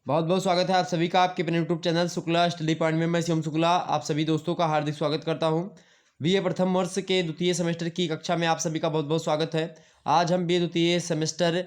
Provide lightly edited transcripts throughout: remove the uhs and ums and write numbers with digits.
बहुत बहुत स्वागत है आप सभी का आपके अपने YouTube channel Shukla study point में। मैं शिवम शुक्ला आप सभी दोस्तों का हार्दिक स्वागत करता हूं। बीए प्रथम वर्ष के द्वितीय सेमेस्टर की कक्षा में आप सभी का बहुत बहुत स्वागत है। आज हम बीए द्वितीय सेमेस्टर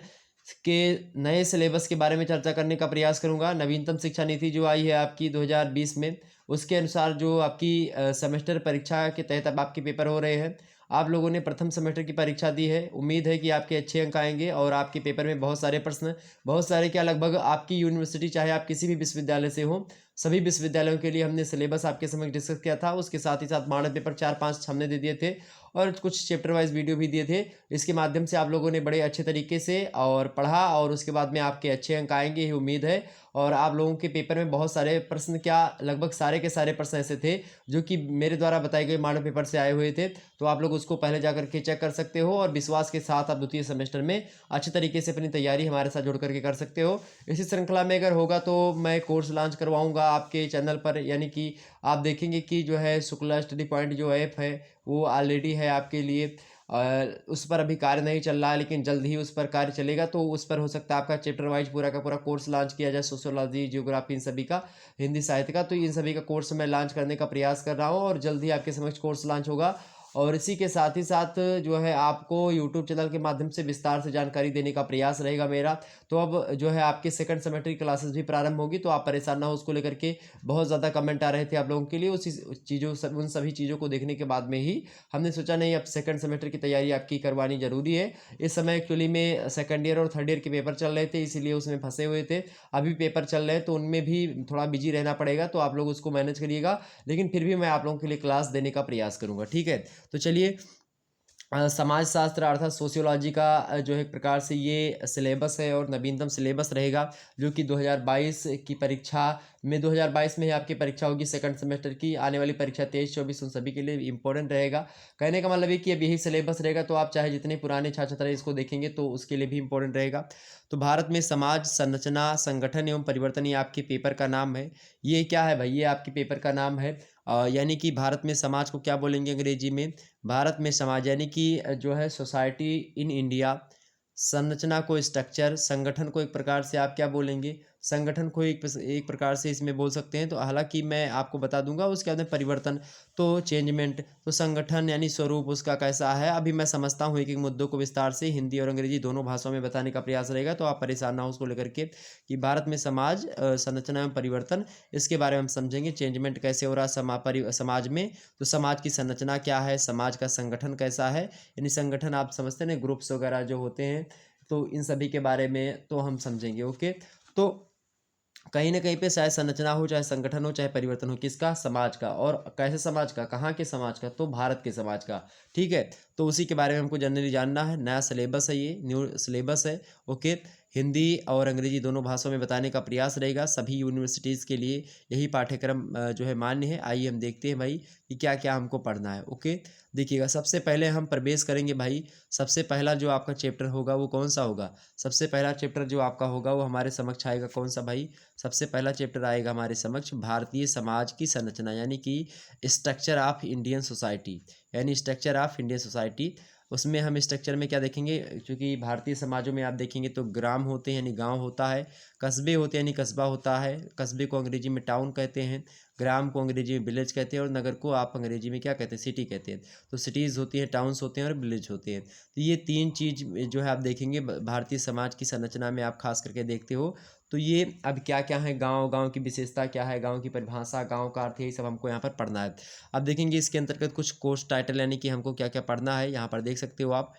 के नए सिलेबस के बारे में चर्चा करने का प्रयास करूंगा। नवीनतम शिक्षा नीति जो आई है आपकी 2020 में, उसके अनुसार जो आपकी सेमेस्टर परीक्षा के तहत अब आपके पेपर हो रहे हैं। आप लोगों ने प्रथम सेमेस्टर की परीक्षा दी है, उम्मीद है कि आपके अच्छे अंक आएंगे और आपके पेपर में बहुत सारे प्रश्न, बहुत सारे क्या, लगभग आपकी यूनिवर्सिटी चाहे आप किसी भी विश्वविद्यालय से हो, सभी विश्वविद्यालयों के लिए हमने सिलेबस आपके समक्ष डिस्कस किया था। उसके साथ ही साथ मॉडल पेपर 4-5 हमने दे दिए थे और कुछ चैप्टर वाइज वीडियो भी दिए थे। इसके माध्यम से आप लोगों ने बड़े अच्छे तरीके से और पढ़ा और उसके बाद में आपके अच्छे अंक आएंगे, ये उम्मीद है। और आप लोगों के पेपर में बहुत सारे प्रश्न, क्या लगभग सारे के सारे प्रश्न ऐसे थे जो कि मेरे द्वारा बताए गए मॉडल पेपर से आए हुए थे। तो आप लोग उसको पहले जाकर के चेक कर सकते हो और विश्वास के साथ आप द्वितीय सेमेस्टर में अच्छे तरीके से अपनी तैयारी हमारे साथ जुड़ करके कर सकते हो। इसी श्रृंखला में अगर होगा तो मैं कोर्स लॉन्च करवाऊंगा आपके चैनल पर, यानी कि आप देखेंगे कि जो है शुक्ला स्टडी पॉइंट जो ऐप है वो ऑलरेडी है आपके लिए। उस पर अभी कार्य नहीं चल रहा है, लेकिन जल्द ही उस पर कार्य चलेगा। तो उस पर हो सकता है आपका चैप्टर वाइज पूरा का पूरा कोर्स लॉन्च किया जाए, सोशियोलॉजी, जियोग्राफी, इन सभी का, हिंदी साहित्य का। तो इन सभी का कोर्स मैं लॉन्च करने का प्रयास कर रहा हूँ और जल्द ही आपके समक्ष कोर्स लॉन्च होगा। और इसी के साथ ही साथ जो है आपको यूट्यूब चैनल के माध्यम से विस्तार से जानकारी देने का प्रयास रहेगा मेरा। तो अब जो है आपके सेकंड सेमेस्टर की क्लासेस भी प्रारंभ होगी, तो आप परेशान ना हो उसको लेकर के। बहुत ज़्यादा कमेंट आ रहे थे आप लोगों के लिए उसी चीज़ों, उन सभी चीज़ों को देखने के बाद में ही हमने सोचा नहीं, अब सेकंड सेमेस्टर की तैयारी आपकी करवानी जरूरी है। इस समय एक्चुअली में सेकंड ईयर और थर्ड ईयर के पेपर चल रहे थे, इसीलिए उसमें फंसे हुए थे। अभी पेपर चल रहे हैं तो उनमें भी थोड़ा बिजी रहना पड़ेगा, तो आप लोग उसको मैनेज करिएगा। लेकिन फिर भी मैं आप लोगों के लिए क्लास देने का प्रयास करूंगा, ठीक है। तो चलिए, समाजशास्त्र अर्थात सोशियोलॉजी का जो है एक प्रकार से ये सिलेबस है और नवीनतम सिलेबस रहेगा, जो कि 2022 की परीक्षा में, 2022 में ही आपकी परीक्षा होगी सेकंड सेमेस्टर की। आने वाली परीक्षा 23-24 उन सभी के लिए इंपॉर्टेंट रहेगा। कहने का मतलब है कि अब यही सिलेबस रहेगा, तो आप चाहे जितने पुराने छात्र छात्रा इसको देखेंगे तो उसके लिए भी इंपॉर्टेंट रहेगा। तो भारत में समाज संरचना, संगठन एवं परिवर्तन, ये आपके पेपर का नाम है। ये क्या है भाई, ये आपके पेपर का नाम है। यानी कि भारत में समाज को क्या बोलेंगे अंग्रेजी में, भारत में समाज यानी कि जो है सोसाइटी इन इंडिया। संरचना को स्ट्रक्चर, संगठन को एक प्रकार से आप क्या बोलेंगे, संगठन को एक प्रकार से इसमें बोल सकते हैं। तो हालांकि मैं आपको बता दूंगा उसके बाद में परिवर्तन, तो चेंजमेंट। तो संगठन यानी स्वरूप उसका कैसा है, अभी मैं समझता हूँ एक एक मुद्दों को विस्तार से हिंदी और अंग्रेजी दोनों भाषाओं में बताने का प्रयास रहेगा, तो आप परेशान ना हो उसको लेकर के। कि भारत में समाज, संरचना एवं परिवर्तन, इसके बारे में हम समझेंगे। चेंजमेंट कैसे हो रहा है समाज में, तो समाज की संरचना क्या है, समाज का संगठन कैसा है, यानी संगठन आप समझते हैं ना, ग्रुप्स वगैरह जो होते हैं, तो इन सभी के बारे में तो हम समझेंगे। ओके, तो कहीं ना कहीं पे चाहे संरचना हो, चाहे संगठन हो, चाहे परिवर्तन हो, किसका, समाज का। और कैसे समाज का, कहाँ के समाज का, तो भारत के समाज का, ठीक है। तो उसी के बारे में हमको जनरली जानना है। नया सिलेबस है, ये न्यू सिलेबस है। ओके, हिंदी और अंग्रेजी दोनों भाषाओं में बताने का प्रयास रहेगा सभी यूनिवर्सिटीज़ के लिए। यही पाठ्यक्रम जो है मान्य है। आइए हम देखते हैं भाई कि क्या क्या हमको पढ़ना है। ओके, देखिएगा, सबसे पहले हम प्रवेश करेंगे भाई। सबसे पहला जो आपका चैप्टर होगा वो कौन सा होगा, सबसे पहला चैप्टर जो आपका होगा वो हमारे समक्ष आएगा कौन सा भाई, सबसे पहला चैप्टर आएगा हमारे समक्ष भारतीय समाज की संरचना, यानी कि स्ट्रक्चर ऑफ इंडियन सोसाइटी, यानी स्ट्रक्चर ऑफ इंडियन सोसाइटी। उसमें हम स्ट्रक्चर में क्या देखेंगे, क्योंकि भारतीय समाजों में आप देखेंगे तो ग्राम होते हैं यानी गांव होता है, कस्बे होते हैं यानी कस्बा होता है, कस्बे को अंग्रेजी में टाउन कहते हैं, ग्राम को अंग्रेजी में विलेज कहते हैं और नगर को आप अंग्रेजी में क्या कहते हैं, सिटी कहते हैं। तो सिटीज़ होती हैं, टाउन्स होते हैं और विलेज होते हैं। तो ये तीन चीज़ जो है आप देखेंगे भारतीय समाज की संरचना में, आप खास करके देखते हो। तो ये अब क्या क्या है, गांव, गांव की विशेषता क्या है, गांव की परिभाषा, गांव का अर्थ, यही सब हमको यहाँ पर पढ़ना है। अब देखेंगे इसके अंतर्गत कुछ कोर्स टाइटल, यानी कि हमको क्या क्या पढ़ना है, यहाँ पर देख सकते हो आप।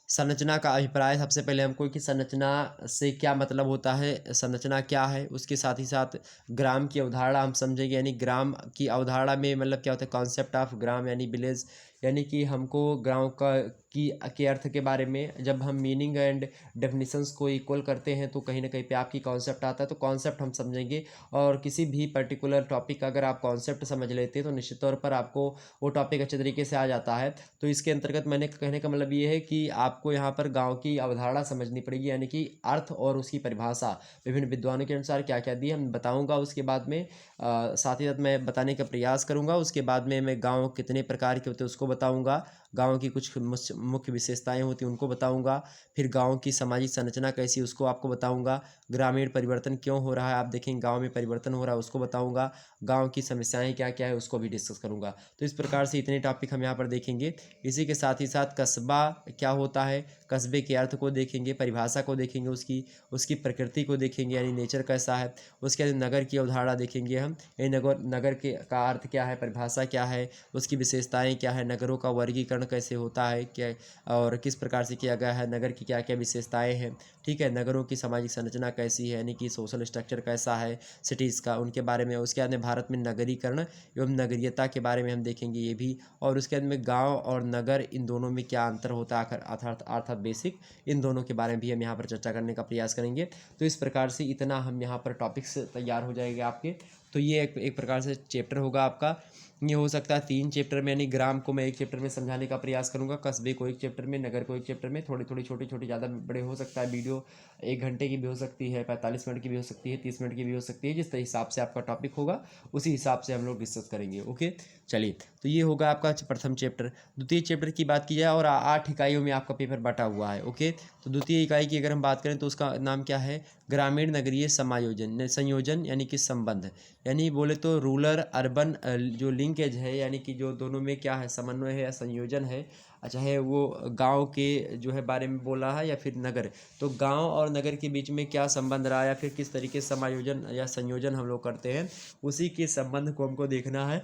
संरचना का अभिप्राय, सबसे पहले हमको कि संरचना से क्या मतलब होता है, संरचना क्या है। उसके साथ ही साथ ग्राम की अवधारणा हम समझेंगे, यानी ग्राम की अवधारणा में मतलब क्या होता है, कॉन्सेप्ट ऑफ ग्राम यानी विलेज, यानी कि हमको गांव का की के अर्थ के बारे में जब हम मीनिंग एंड डेफिनेशंस को इक्वल करते हैं तो कहीं ना कहीं पे आपकी कॉन्सेप्ट आता है, तो कॉन्सेप्ट हम समझेंगे। और किसी भी पर्टिकुलर टॉपिक का अगर आप कॉन्सेप्ट समझ लेते हैं तो निश्चित तौर पर आपको वो टॉपिक अच्छे तरीके से आ जाता है। तो इसके अंतर्गत मैंने कहने का मतलब ये है कि आपको यहाँ पर गांव की अवधारणा समझनी पड़ेगी, यानी कि अर्थ और उसकी परिभाषा विभिन्न विद्वानों के अनुसार क्या क्या दी हम बताऊंगा। उसके बाद में साथ ही साथ मैं बताने का प्रयास करूंगा। उसके बाद में मैं गांव कितने प्रकार के होते हैं उसको बताऊंगा। गाँव की कुछ मुख्य विशेषताएँ होती हैं उनको बताऊँगा। फिर गाँव की सामाजिक संरचना कैसी है उसको आपको बताऊँगा। ग्रामीण परिवर्तन क्यों हो रहा है, आप देखेंगे गाँव में परिवर्तन हो रहा है उसको बताऊँगा। गाँव की समस्याएँ क्या-क्या है उसको भी डिस्कस करूँगा। तो इस प्रकार से इतने टॉपिक हम यहाँ पर देखेंगे। इसी के साथ ही साथ कस्बा क्या होता है, कस्बे के अर्थ को देखेंगे, परिभाषा को देखेंगे उसकी, उसकी प्रकृति को देखेंगे यानी नेचर कैसा है। उसके बाद नगर की अवधारणा देखेंगे हम, ये नगर के का अर्थ क्या है, परिभाषा क्या है, उसकी विशेषताएँ क्या है, नगरों का वर्गीकरण कैसे होता है, क्या और किस प्रकार से किया गया है, नगर की क्या-क्या विशेषताएँ हैं, ठीक है। नगरों की सामाजिक संरचना कैसी है यानी कि सोशल स्ट्रक्चर कैसा है सिटीज़ का, उनके बारे में। उसके बाद में भारत में नगरीकरण एवं नगरीयता के बारे में हम देखेंगे ये भी। और उसके बाद में गाँव और नगर इन दोनों में क्या अंतर होता है अर्थात बेसिक, इन दोनों के बारे में भी हम यहाँ पर चर्चा करने का प्रयास करेंगे। तो इस प्रकार से इतना हम यहाँ पर टॉपिक्स तैयार हो जाएंगे आपके। तो ये एक प्रकार से चैप्टर होगा आपका। ये हो सकता है 3 चैप्टर में, यानी ग्राम को मैं एक चैप्टर में समझाने का प्रयास करूंगा, कस्बे को एक चैप्टर में, नगर को एक चैप्टर में। थोड़ी थोड़ी छोटी छोटी, ज़्यादा बड़े हो सकता है वीडियो, 1 घंटे की भी हो सकती है, 45 मिनट की भी हो सकती है, 30 मिनट की भी हो सकती है। जिस हिसाब से आपका टॉपिक होगा उसी हिसाब से हम लोग डिस्कस करेंगे। ओके, चलिए। तो ये होगा आपका प्रथम चैप्टर। द्वितीय चैप्टर की बात की जाए और 8 इकाइयों में आपका पेपर बटा हुआ है। ओके, तो द्वितीय इकाई की अगर हम बात करें तो उसका नाम क्या है, ग्रामीण नगरीय समायोजन, संयोजन यानी कि संबंध, यानी बोले तो रूरल अर्बन जो लिंकेज है, यानी कि जो दोनों में क्या है, समन्वय है या संयोजन है, चाहे वो गांव के जो है बारे में बोला है या फिर नगर, तो गांव और नगर के बीच में क्या संबंध रहा या फिर किस तरीके से समायोजन या संयोजन हम लोग करते हैं, उसी के संबंध को हमको देखना है।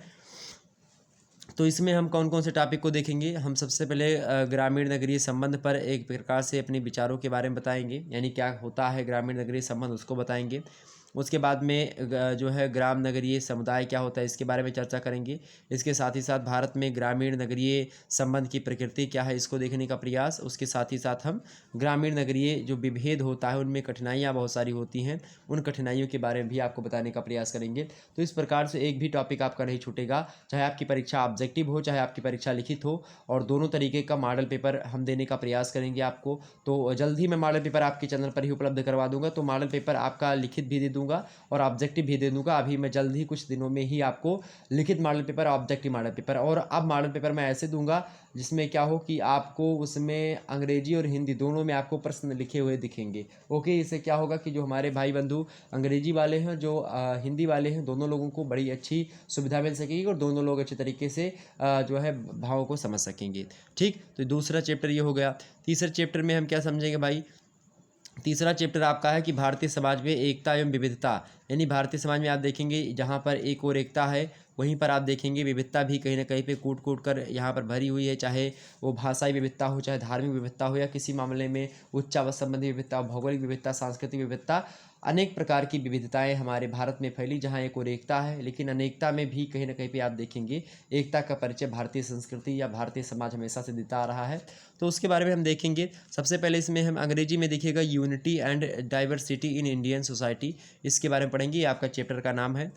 तो इसमें हम कौन कौन से टॉपिक को देखेंगे, हम सबसे पहले ग्रामीण नगरीय संबंध पर एक प्रकार से अपने विचारों के बारे में बताएंगे, यानी क्या होता है ग्रामीण नगरीय संबंध उसको बताएंगे। उसके बाद में जो है ग्राम नगरीय समुदाय क्या होता है इसके बारे में चर्चा करेंगे। इसके साथ ही साथ भारत में ग्रामीण नगरीय संबंध की प्रकृति क्या है इसको देखने का प्रयास। उसके साथ ही साथ हम ग्रामीण नगरीय जो विभेद होता है उनमें कठिनाइयाँ बहुत सारी होती हैं, उन कठिनाइयों के बारे में भी आपको बताने का प्रयास करेंगे। तो इस प्रकार से एक भी टॉपिक आपका नहीं छूटेगा, चाहे आपकी परीक्षा ऑब्जेक्टिव हो चाहे आपकी परीक्षा लिखित हो, और दोनों तरीके का मॉडल पेपर हम देने का प्रयास करेंगे आपको। तो जल्द ही मैं मॉडल पेपर आपके चैनल पर ही उपलब्ध करवा दूंगा। तो मॉडल पेपर आपका लिखित भी दे दूंगा और ऑब्जेक्टिव भी दे दूंगा। अभी मैं जल्द ही कुछ दिनों में ही आपको लिखित model paper, objective model paper, और अब मॉडल पेपर मैं ऐसे दूंगा जिसमें क्या हो कि आपको उसमें अंग्रेजी और हिंदी दोनों में आपको प्रश्न लिखे हुए दिखेंगे। ओके, इससे क्या होगा कि जो हमारे भाई बंधु अंग्रेजी वाले हैं, जो हिंदी वाले हैं, दोनों लोगों को बड़ी अच्छी सुविधा मिल सकेगी और दोनों लोग अच्छे तरीके से जो है भावों को समझ सकेंगे। ठीक, तो दूसरा चैप्टर ये हो गया। तीसरे चैप्टर में हम क्या समझेंगे भाई, तीसरा चैप्टर आपका है कि भारतीय समाज में एकता एवं विविधता, यानी भारतीय समाज में आप देखेंगे जहाँ पर एक और एकता है वहीं पर आप देखेंगे विविधता भी कहीं ना कहीं पे कूट कूट कर यहाँ पर भरी हुई है, चाहे वो भाषाई विविधता हो, चाहे धार्मिक विविधता हो, या किसी मामले में उच्चावच संबंधी विविधता, भौगोलिक विविधता, सांस्कृतिक विविधता, अनेक प्रकार की विविधताएं हमारे भारत में फैली, जहाँ एक और एकता है। लेकिन अनेकता में भी कहीं ना कहीं पे आप देखेंगे एकता का परिचय भारतीय संस्कृति या भारतीय समाज हमेशा से देता आ रहा है। तो उसके बारे में हम देखेंगे। सबसे पहले इसमें हम अंग्रेजी में देखिएगा unity and diversity in Indian society, इसके बारे में पढ़ेंगे, ये आपका चैप्टर का नाम है।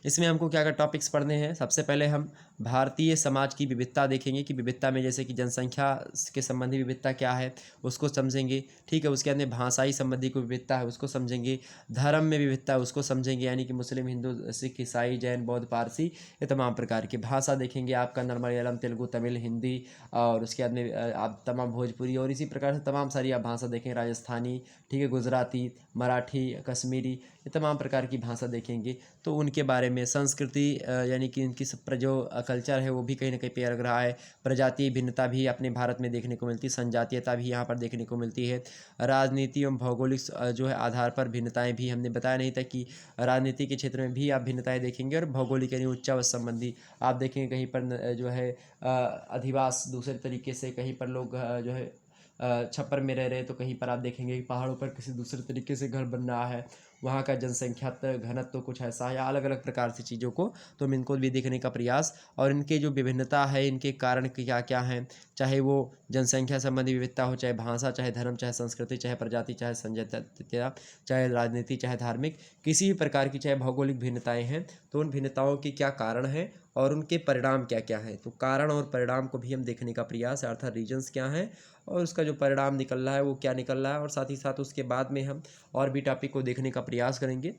इसमें हमको क्या क्या टॉपिक्स पढ़ने हैं, सबसे पहले हम भारतीय समाज की विविधता देखेंगे कि विविधता में जैसे कि जनसंख्या के संबंधी विविधता क्या है उसको समझेंगे। ठीक है, उसके बाद में भाषाई संबंधी कोई विविधता है उसको समझेंगे, धर्म में विविधता है उसको समझेंगे, यानी कि मुस्लिम, हिंदू, सिख, ईसाई, जैन, बौद्ध, पारसी, ये तमाम प्रकार की भाषा देखेंगे आपका मलयालम, तेलुगु, तमिल, हिंदी, और उसके बाद में आप तमाम भोजपुरी, और इसी प्रकार से तमाम सारी आप भाषा देखें, राजस्थानी, ठीक है, गुजराती, मराठी, कश्मीरी, ये तमाम प्रकार की भाषा देखेंगे। तो उनके बारे में संस्कृति यानी कि इनकी जो कल्चर है वो भी कहीं ना कहीं पे अलग रहा है। प्रजातीय भिन्नता भी अपने भारत में देखने को मिलती है, संजातीयता भी यहाँ पर देखने को मिलती है। राजनीति एवं भौगोलिक जो है आधार पर भिन्नताएं भी, हमने बताया नहीं था कि राजनीति के क्षेत्र में भी आप भिन्नताएं देखेंगे, और भौगोलिक यानी उच्चावच संबंधी आप देखेंगे कहीं पर जो है अधिवास दूसरे तरीके से, कहीं पर लोग जो है छप्पर में रह रहे हैं, तो कहीं पर आप देखेंगे कि पहाड़ों पर किसी दूसरे तरीके से घर बन रहा है, वहाँ का जनसंख्या घनत्व तो कुछ ऐसा है, या अलग अलग प्रकार से चीज़ों को, तो हम इनको भी देखने का प्रयास, और इनके जो विभिन्नता है इनके कारण क्या क्या हैं, चाहे वो जनसंख्या संबंधी विविधता हो, चाहे भाषा, चाहे धर्म, चाहे संस्कृति, चाहे प्रजाति, चाहे संजातीयता, चाहे राजनीति, चाहे धार्मिक, किसी भी प्रकार की चाहे भौगोलिक भिन्नताएं हैं, तो उन भिन्नताओं के क्या कारण हैं और उनके परिणाम क्या क्या हैं। तो कारण और परिणाम को भी हम देखने का प्रयास, अर्थात रीजन्स क्या हैं और उसका जो परिणाम निकल रहा है वो क्या निकल रहा है, और साथ ही साथ उसके बाद में हम और भी टॉपिक को देखने का प्रयास करेंगे।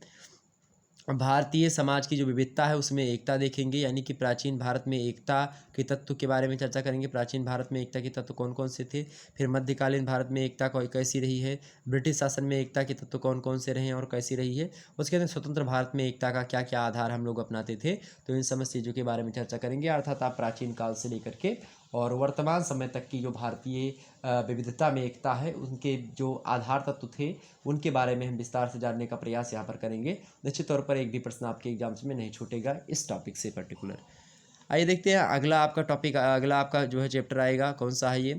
भारतीय समाज की जो विविधता है उसमें एकता देखेंगे, यानी कि प्राचीन भारत में एकता के तत्व के बारे में चर्चा करेंगे। प्राचीन भारत में एकता के तत्व कौन कौन से थे, फिर मध्यकालीन भारत में एकता कैसी रही है, ब्रिटिश शासन में एकता के तत्व कौन कौन से रहे हैं और कैसी रही है, उसके अंदर स्वतंत्र भारत में एकता का क्या क्या आधार हम लोग अपनाते थे। तो इन समस्त चीज़ों के बारे में चर्चा करेंगे, अर्थात आप प्राचीन काल से लेकर के और वर्तमान समय तक की जो भारतीय विविधता में एकता है उनके जो आधार तत्व थे उनके बारे में हम विस्तार से जानने का प्रयास यहाँ पर करेंगे। निश्चित तौर पर एक भी प्रश्न आपके एग्जाम्स में नहीं छूटेगा इस टॉपिक से पर्टिकुलर। आइए देखते हैं अगला आपका टॉपिक, अगला आपका जो है चैप्टर आएगा, कौन सा है ये,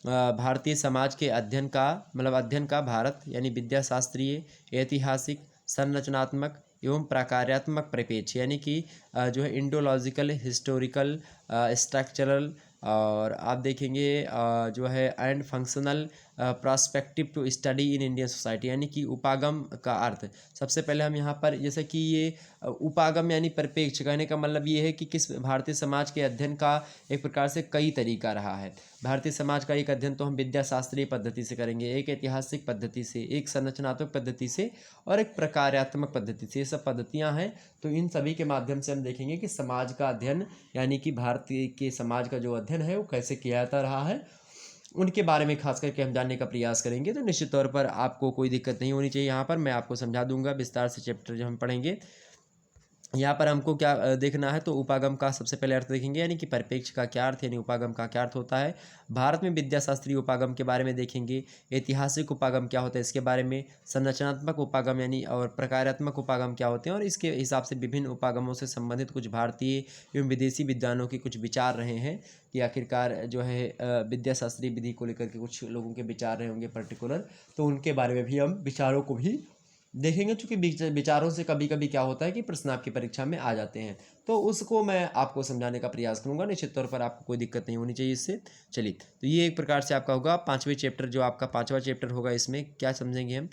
भारतीय समाज के अध्ययन का, मतलब अध्ययन का भारत, यानी विद्या शास्त्रीय, ऐतिहासिक, संरचनात्मक एवं प्रकार्यात्मक परिप्रेक्ष्य, यानी कि जो है इंडोलॉजिकल, हिस्टोरिकल, स्ट्रक्चरल, और आप देखेंगे जो है and functional perspective to study in Indian society, यानी कि उपागम का अर्थ। सबसे पहले हम यहाँ पर जैसे कि ये उपागम यानी परिप्रेक्ष्य, कहने का मतलब ये है कि किस भारतीय समाज के अध्ययन का एक प्रकार से कई तरीका रहा है। भारतीय समाज का एक अध्ययन तो हम विद्या शास्त्रीय पद्धति से करेंगे, एक ऐतिहासिक पद्धति से, एक संरचनात्मक पद्धति से और एक प्रकार्यात्मक पद्धति से। ये सब पद्धतियाँ हैं, तो इन सभी के माध्यम से हम देखेंगे कि समाज का अध्ययन, यानी कि भारतीय के समाज का जो अध्ययन है वो कैसे किया जाता रहा है, उनके बारे में खास करके हम जानने का प्रयास करेंगे। तो निश्चित तौर पर आपको कोई दिक्कत नहीं होनी चाहिए, यहाँ पर मैं आपको समझा दूंगा विस्तार से चैप्टर जो हम पढ़ेंगे। यहाँ पर हमको क्या देखना है, तो उपागम का सबसे पहले अर्थ देखेंगे, यानी कि परिप्रेक्ष्य का क्या अर्थ है, यानी उपागम का क्या अर्थ होता है। भारत में विद्याशास्त्रीय उपागम के बारे में देखेंगे, ऐतिहासिक उपागम क्या होता है इसके बारे में, संरचनात्मक उपागम यानी और प्रकारात्मक उपागम क्या होते हैं, और इसके हिसाब से विभिन्न उपागमों से संबंधित कुछ भारतीय एवं विदेशी विद्वानों के कुछ विचार रहे हैं कि आखिरकार जो है विद्याशास्त्रीय विधि को लेकर के कुछ लोगों के विचार रहे होंगे पर्टिकुलर, तो उनके बारे में भी हम विचारों को भी देखेंगे। चूँकि विचारों से कभी कभी क्या होता है कि प्रश्न आपकी परीक्षा में आ जाते हैं, तो उसको मैं आपको समझाने का प्रयास करूंगा। निश्चित तौर पर आपको कोई दिक्कत नहीं होनी चाहिए इससे। चलिए, तो ये एक प्रकार से आपका होगा पाँचवें चैप्टर, जो आपका पाँचवा चैप्टर होगा। इसमें क्या समझेंगे हम,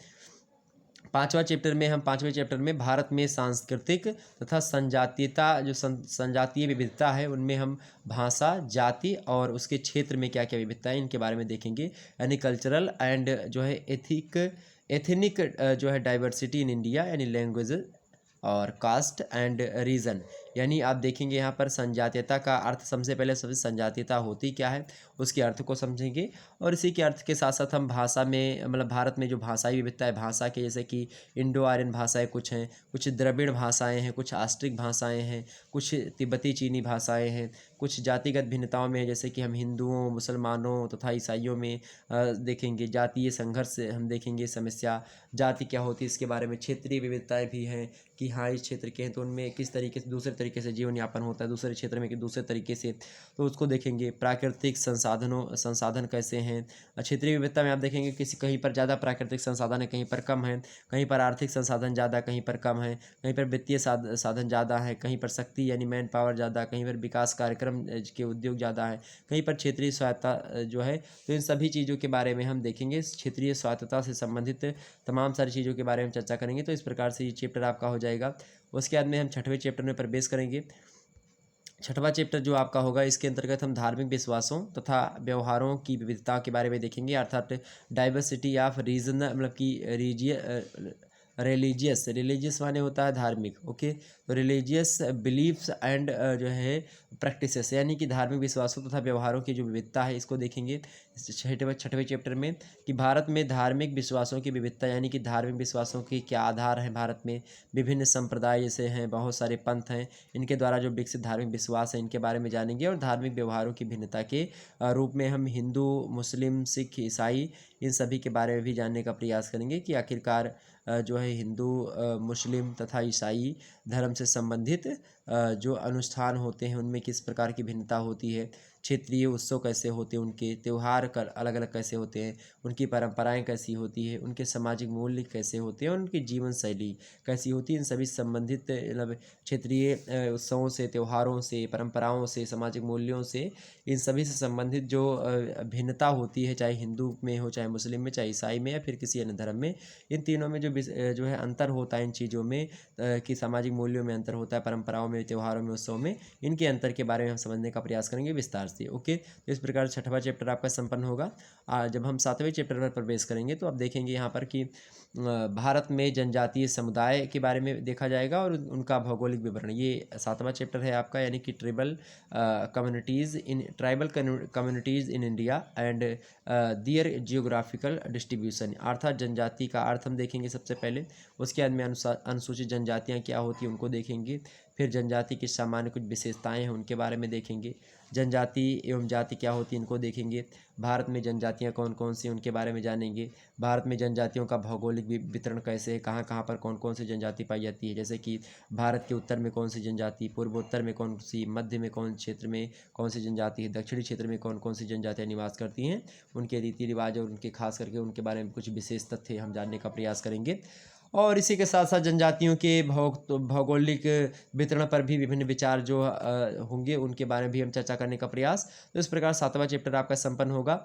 पाँचवा चैप्टर में हम पाँचवें चैप्टर में भारत में सांस्कृतिक तथा संजातीयता, जो संजातीय विविधता है उनमें हम भाषा, जाति और उसके क्षेत्र में क्या क्या विविधता है इनके बारे में देखेंगे, यानी कल्चरल एंड जो है एथनिक जो है डाइवर्सिटी इन इंडिया, यानी लैंग्वेज और कास्ट एंड रीजन, यानी आप देखेंगे यहाँ पर संजातीयता का अर्थ। सबसे पहले सबसे संजातीयता होती क्या है उसके अर्थ को समझेंगे, और इसी के अर्थ के साथ साथ हम भाषा में, मतलब भारत में जो भाषाई विविधता है भाषा के, जैसे कि इंडो आर्यन भाषाएँ कुछ हैं, कुछ द्रविड़ भाषाएँ हैं, कुछ आस्ट्रिक भाषाएँ हैं, कुछ तिब्बती चीनी भाषाएँ हैं, कुछ जातिगत भिन्नताओं में जैसे कि हम हिंदुओं, मुसलमानों तथा ईसाइयों में देखेंगे जातीय संघर्ष हम देखेंगे, समस्या जाति क्या होती है इसके बारे में। क्षेत्रीय विविधताएँ भी हैं कि हाँ इस क्षेत्र के हैं तो उनमें किस तरीके से दूसरे तरीके से जीवन यापन होता है, दूसरे क्षेत्र में कि दूसरे तरीके से, तो उसको देखेंगे। प्राकृतिक संसाधन कैसे हैं, क्षेत्रीय विविधता में आप देखेंगे किसी कहीं पर ज़्यादा प्राकृतिक संसाधन है, कहीं पर कम है, कहीं पर आर्थिक संसाधन ज़्यादा, कहीं पर कम है, कहीं पर वित्तीय साधन ज़्यादा है, कहीं पर शक्ति यानी मैन पावर ज़्यादा, कहीं पर विकास कार्यक्रम के उद्योग ज़्यादा है, कहीं पर क्षेत्रीय स्वायत्ता जो है। तो इन सभी चीज़ों के बारे में हम देखेंगे, क्षेत्रीय स्वायत्तता से संबंधित तमाम सारी चीज़ों के बारे में चर्चा करेंगे। तो इस प्रकार से ये चैप्टर आपका हो जाएगा। उसके बाद में हम छठवें चैप्टर में प्रवेश करेंगे। छठवां चैप्टर जो आपका होगा इसके अंतर्गत हम धार्मिक विश्वासों तथा व्यवहारों की विविधता के बारे में देखेंगे, अर्थात डाइवर्सिटी ऑफ रीजन, मतलब कि रिलीजियस माने होता है धार्मिक, ओके। तो रिलीजियस बिलीफ्स एंड जो है प्रैक्टिसेस, यानी कि धार्मिक विश्वासों तथा व्यवहारों की जो विविधता है इसको देखेंगे छठवें चैप्टर में, कि भारत में धार्मिक विश्वासों की विविधता, यानी कि धार्मिक विश्वासों के क्या आधार हैं भारत में। विभिन्न संप्रदाय जैसे हैं, बहुत सारे पंथ हैं, इनके द्वारा जो विकसित धार्मिक विश्वास है इनके बारे में जानेंगे। और धार्मिक व्यवहारों की भिन्नता के रूप में हम हिंदू, मुस्लिम, सिख, ईसाई इन सभी के बारे में भी जानने का प्रयास करेंगे कि आखिरकार जो है हिंदू, मुस्लिम तथा ईसाई धर्म से संबंधित जो अनुष्ठान होते हैं उनमें किस प्रकार की भिन्नता होती है, क्षेत्रीय उत्सव कैसे होते हैं, उनके त्यौहार कर अलग अलग कैसे होते हैं, उनकी परंपराएं कैसी होती है, उनके सामाजिक मूल्य कैसे होते हैं और उनकी जीवन शैली कैसी होती है, इन सभी संबंधित मतलब क्षेत्रीय उत्सवों से, त्यौहारों से, परंपराओं से, सामाजिक मूल्यों से, इन सभी से संबंधित जो भिन्नता होती है, चाहे हिंदू में हो, चाहे मुस्लिम में, चाहे ईसाई में या फिर किसी अन्य धर्म में, इन तीनों में जो है अंतर होता है इन चीज़ों में, कि सामाजिक मूल्यों में अंतर होता है, परंपराओं में, त्योहारों में, उत्सवों में, इनके अंतर के बारे में हम समझने का प्रयास करेंगे विस्तार से, ओके। तो इस प्रकार छठवां चैप्टर आपका संपन्न होगा। जब हम सातवें चैप्टर पर प्रवेश करेंगे तो आप देखेंगे यहाँ पर कि भारत में जनजातीय समुदाय के बारे में देखा जाएगा और उनका भौगोलिक विवरण। ये 7वां चैप्टर है आपका, यानी कि tribal communities in India and their geographical distribution. अर्थात जनजाति का अर्थ हम देखेंगे सबसे पहले, उसके बाद में अनुसूचित जनजातियाँ क्या होती हैं उनको देखेंगे, फिर जनजाति की सामान्य कुछ विशेषताएं हैं उनके बारे में देखेंगे, जनजाति एवं जाति क्या होती है इनको देखेंगे, भारत में जनजातियाँ कौन कौन सी उनके बारे में जानेंगे, भारत में जनजातियों का भौगोलिक वितरण कैसे है, कहाँ कहाँ पर कौन कौन सी जनजाति पाई जाती है, जैसे कि भारत के उत्तर में कौन सी जनजाति, पूर्वोत्तर में कौन सी, मध्य में कौन क्षेत्र में कौन सी जनजाति है, दक्षिणी क्षेत्र में कौन कौन सी जनजातियाँ निवास करती हैं, उनके रीति रिवाज और उनके खास करके उनके बारे में कुछ विशेष तथ्य हम जानने का प्रयास करेंगे। और इसी के साथ साथ जनजातियों के भौगोलिक वितरण पर भी विभिन्न विचार जो होंगे उनके बारे में भी हम चर्चा करने का प्रयास। तो इस प्रकार 7वां चैप्टर आपका संपन्न होगा।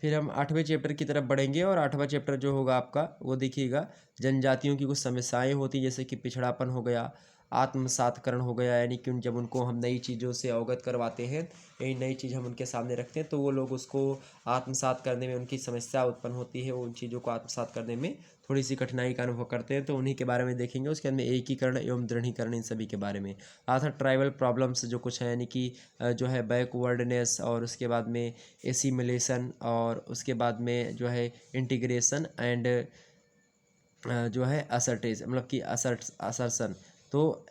फिर हम 8वें चैप्टर की तरफ बढ़ेंगे और 8वां चैप्टर जो होगा आपका वो देखिएगा, जनजातियों की कुछ समस्याएं होती जैसे कि पिछड़ापन हो गया, आत्मसातकरण हो गया, यानी कि जब उनको हम नई चीज़ों से अवगत करवाते हैं, यही नई चीज़ हम उनके सामने रखते हैं तो वो लोग उसको आत्मसात करने में उनकी समस्या उत्पन्न होती है, वो उन चीज़ों को आत्मसात करने में थोड़ी सी कठिनाई का अनुभव करते हैं, तो उन्हीं के बारे में देखेंगे। उसके अंदर एकीकरण एवं दृढ़ीकरण इन सभी के बारे में, अर्थात ट्राइबल प्रॉब्लम्स जो कुछ है, यानी कि जो है बैकवर्डनेस, और उसके बाद में एसिमिलेशन, और उसके बाद में जो है इंटीग्रेशन एंड जो है असर्टेज, मतलब कि असर्सन। तो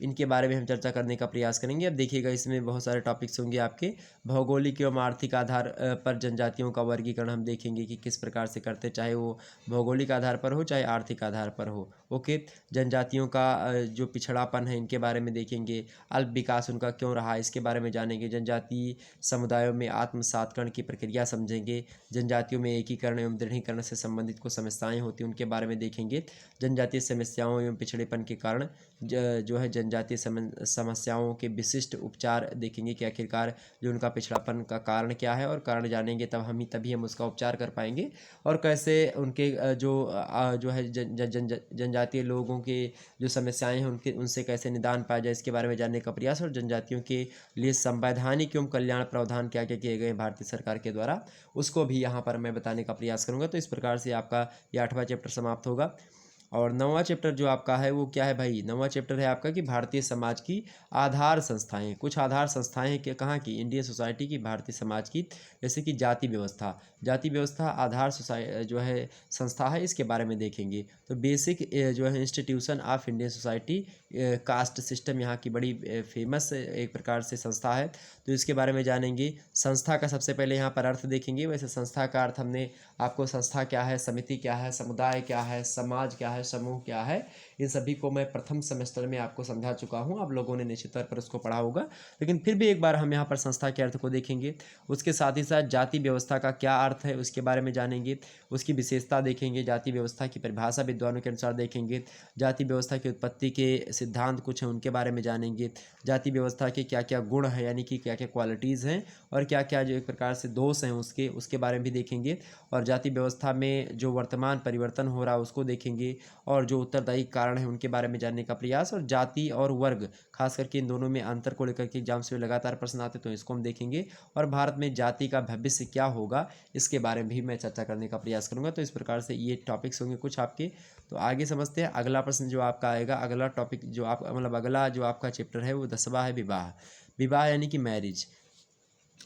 इनके बारे में हम चर्चा करने का प्रयास करेंगे। अब देखिएगा इसमें बहुत सारे टॉपिक्स होंगे आपके। भौगोलिक एवं आर्थिक आधार पर जनजातियों का वर्गीकरण हम देखेंगे कि किस प्रकार से करते, चाहे वो भौगोलिक आधार पर हो चाहे आर्थिक आधार पर हो। ओके, जनजातियों का जो पिछड़ापन है इनके बारे में देखेंगे, अल्प विकास उनका क्यों रहा इसके बारे में जानेंगे, जनजातीय समुदायों में आत्मसातकरण की प्रक्रिया समझेंगे, जनजातियों में एकीकरण एवं दृढ़ीकरण से संबंधित कुछ समस्याएं होती हैं उनके बारे में देखेंगे, जनजातीय समस्याओं एवं पिछड़ेपन के कारण जो है जनजातीय समस्याओं के विशिष्ट उपचार देखेंगे कि आखिरकार जो उनका पिछड़ापन का कारण क्या है, और कारण जानेंगे तभी हम उसका उपचार कर पाएंगे, और कैसे उनके जो है जनजातीय लोगों के जो समस्याएं हैं उनसे कैसे निदान पाया जाए इसके बारे में जानने का प्रयास, और जनजातियों के लिए संवैधानिक एवं कल्याण प्रावधान क्या क्या किए गए भारतीय सरकार के द्वारा उसको भी यहाँ पर मैं बताने का प्रयास करूँगा। तो इस प्रकार से आपका ये 8वां चैप्टर समाप्त होगा। और 9वां चैप्टर जो आपका है वो क्या है भाई, 9वां चैप्टर है आपका कि भारतीय समाज की आधार संस्थाएं। कुछ आधार संस्थाएं हैं कि कहाँ की, इंडियन सोसाइटी की, भारतीय समाज की, जैसे कि जाति व्यवस्था आधार जो है संस्था है, इसके बारे में देखेंगे। तो बेसिक जो है institution of Indian society, caste system यहाँ की बड़ी फेमस एक प्रकार से संस्था है, तो इसके बारे में जानेंगे। संस्था का सबसे पहले यहाँ पर अर्थ देखेंगे। वैसे संस्था का अर्थ हमने आपको, संस्था क्या है, समिति क्या है, समुदाय क्या है, समाज क्या है, समूह क्या है, इन सभी को मैं प्रथम सेमेस्टर में आपको समझा चुका हूँ। आप लोगों ने निश्चित तौर पर उसको पढ़ा होगा, लेकिन फिर भी एक बार हम यहाँ पर संस्था के अर्थ को देखेंगे। उसके साथ ही साथ जाति व्यवस्था का क्या अर्थ है उसके बारे में जानेंगे, उसकी विशेषता देखेंगे, जाति व्यवस्था की परिभाषा विद्वानों के अनुसार देखेंगे, जाति व्यवस्था की उत्पत्ति के सिद्धांत कुछ हैं उनके बारे में जानेंगे, जाति व्यवस्था के क्या क्या गुण हैं, यानी कि क्या क्या क्वालिटीज़ हैं, और क्या क्या जो एक प्रकार से दोष हैं उसके बारे में भी देखेंगे, और जाति व्यवस्था में जो वर्तमान परिवर्तन हो रहा है उसको देखेंगे, और जो उत्तरदायी कारण है उनके बारे में जानने का प्रयास, और जाति और वर्ग खास करके इन दोनों में अंतर को लेकर के एग्जाम्स में लगातार प्रश्न आते तो इसको हम देखेंगे, और भारत में जाति का भविष्य क्या होगा इसके बारे में भी मैं चर्चा करने का प्रयास करूंगा। तो इस प्रकार से ये टॉपिक्स होंगे कुछ आपके। तो आगे समझते हैं अगला प्रश्न जो आपका आएगा, अगला टॉपिक जो आप मतलब अगला जो आपका चैप्टर है वो 10वां है, विवाह यानी कि मैरिज।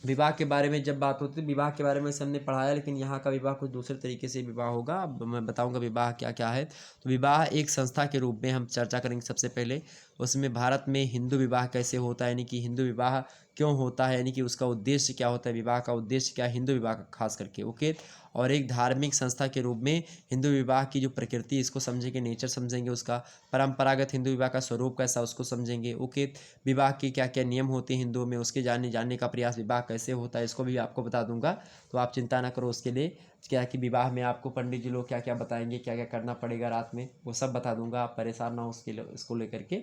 विवाह के बारे में जब बात होती है, विवाह के बारे में से हमने पढ़ाया, लेकिन यहाँ का विवाह कुछ दूसरे तरीके से विवाह होगा। अब मैं बताऊंगा विवाह क्या क्या है। तो विवाह एक संस्था के रूप में हम चर्चा करेंगे सबसे पहले। उसमें भारत में हिंदू विवाह कैसे होता है, यानी कि हिंदू विवाह क्यों होता है, यानी कि उसका उद्देश्य क्या होता है, विवाह का उद्देश्य क्या है हिंदू विवाह का खास करके। ओके, और एक धार्मिक संस्था के रूप में हिंदू विवाह की जो प्रकृति इसको समझेंगे, नेचर समझेंगे, उसका परंपरागत हिंदू विवाह का स्वरूप कैसा उसको समझेंगे। ओके, विवाह के क्या क्या नियम होते हैं हिंदुओं में उसके जानने का प्रयास, विवाह कैसे होता है इसको भी आपको बता दूंगा। तो आप चिंता ना करो उसके लिए, क्या कि विवाह में आपको पंडित जी लोग क्या क्या बताएंगे, क्या क्या करना पड़ेगा रात में, वो सब बता दूंगा, आप परेशान ना हो उसके लिए, इसको लेकर के।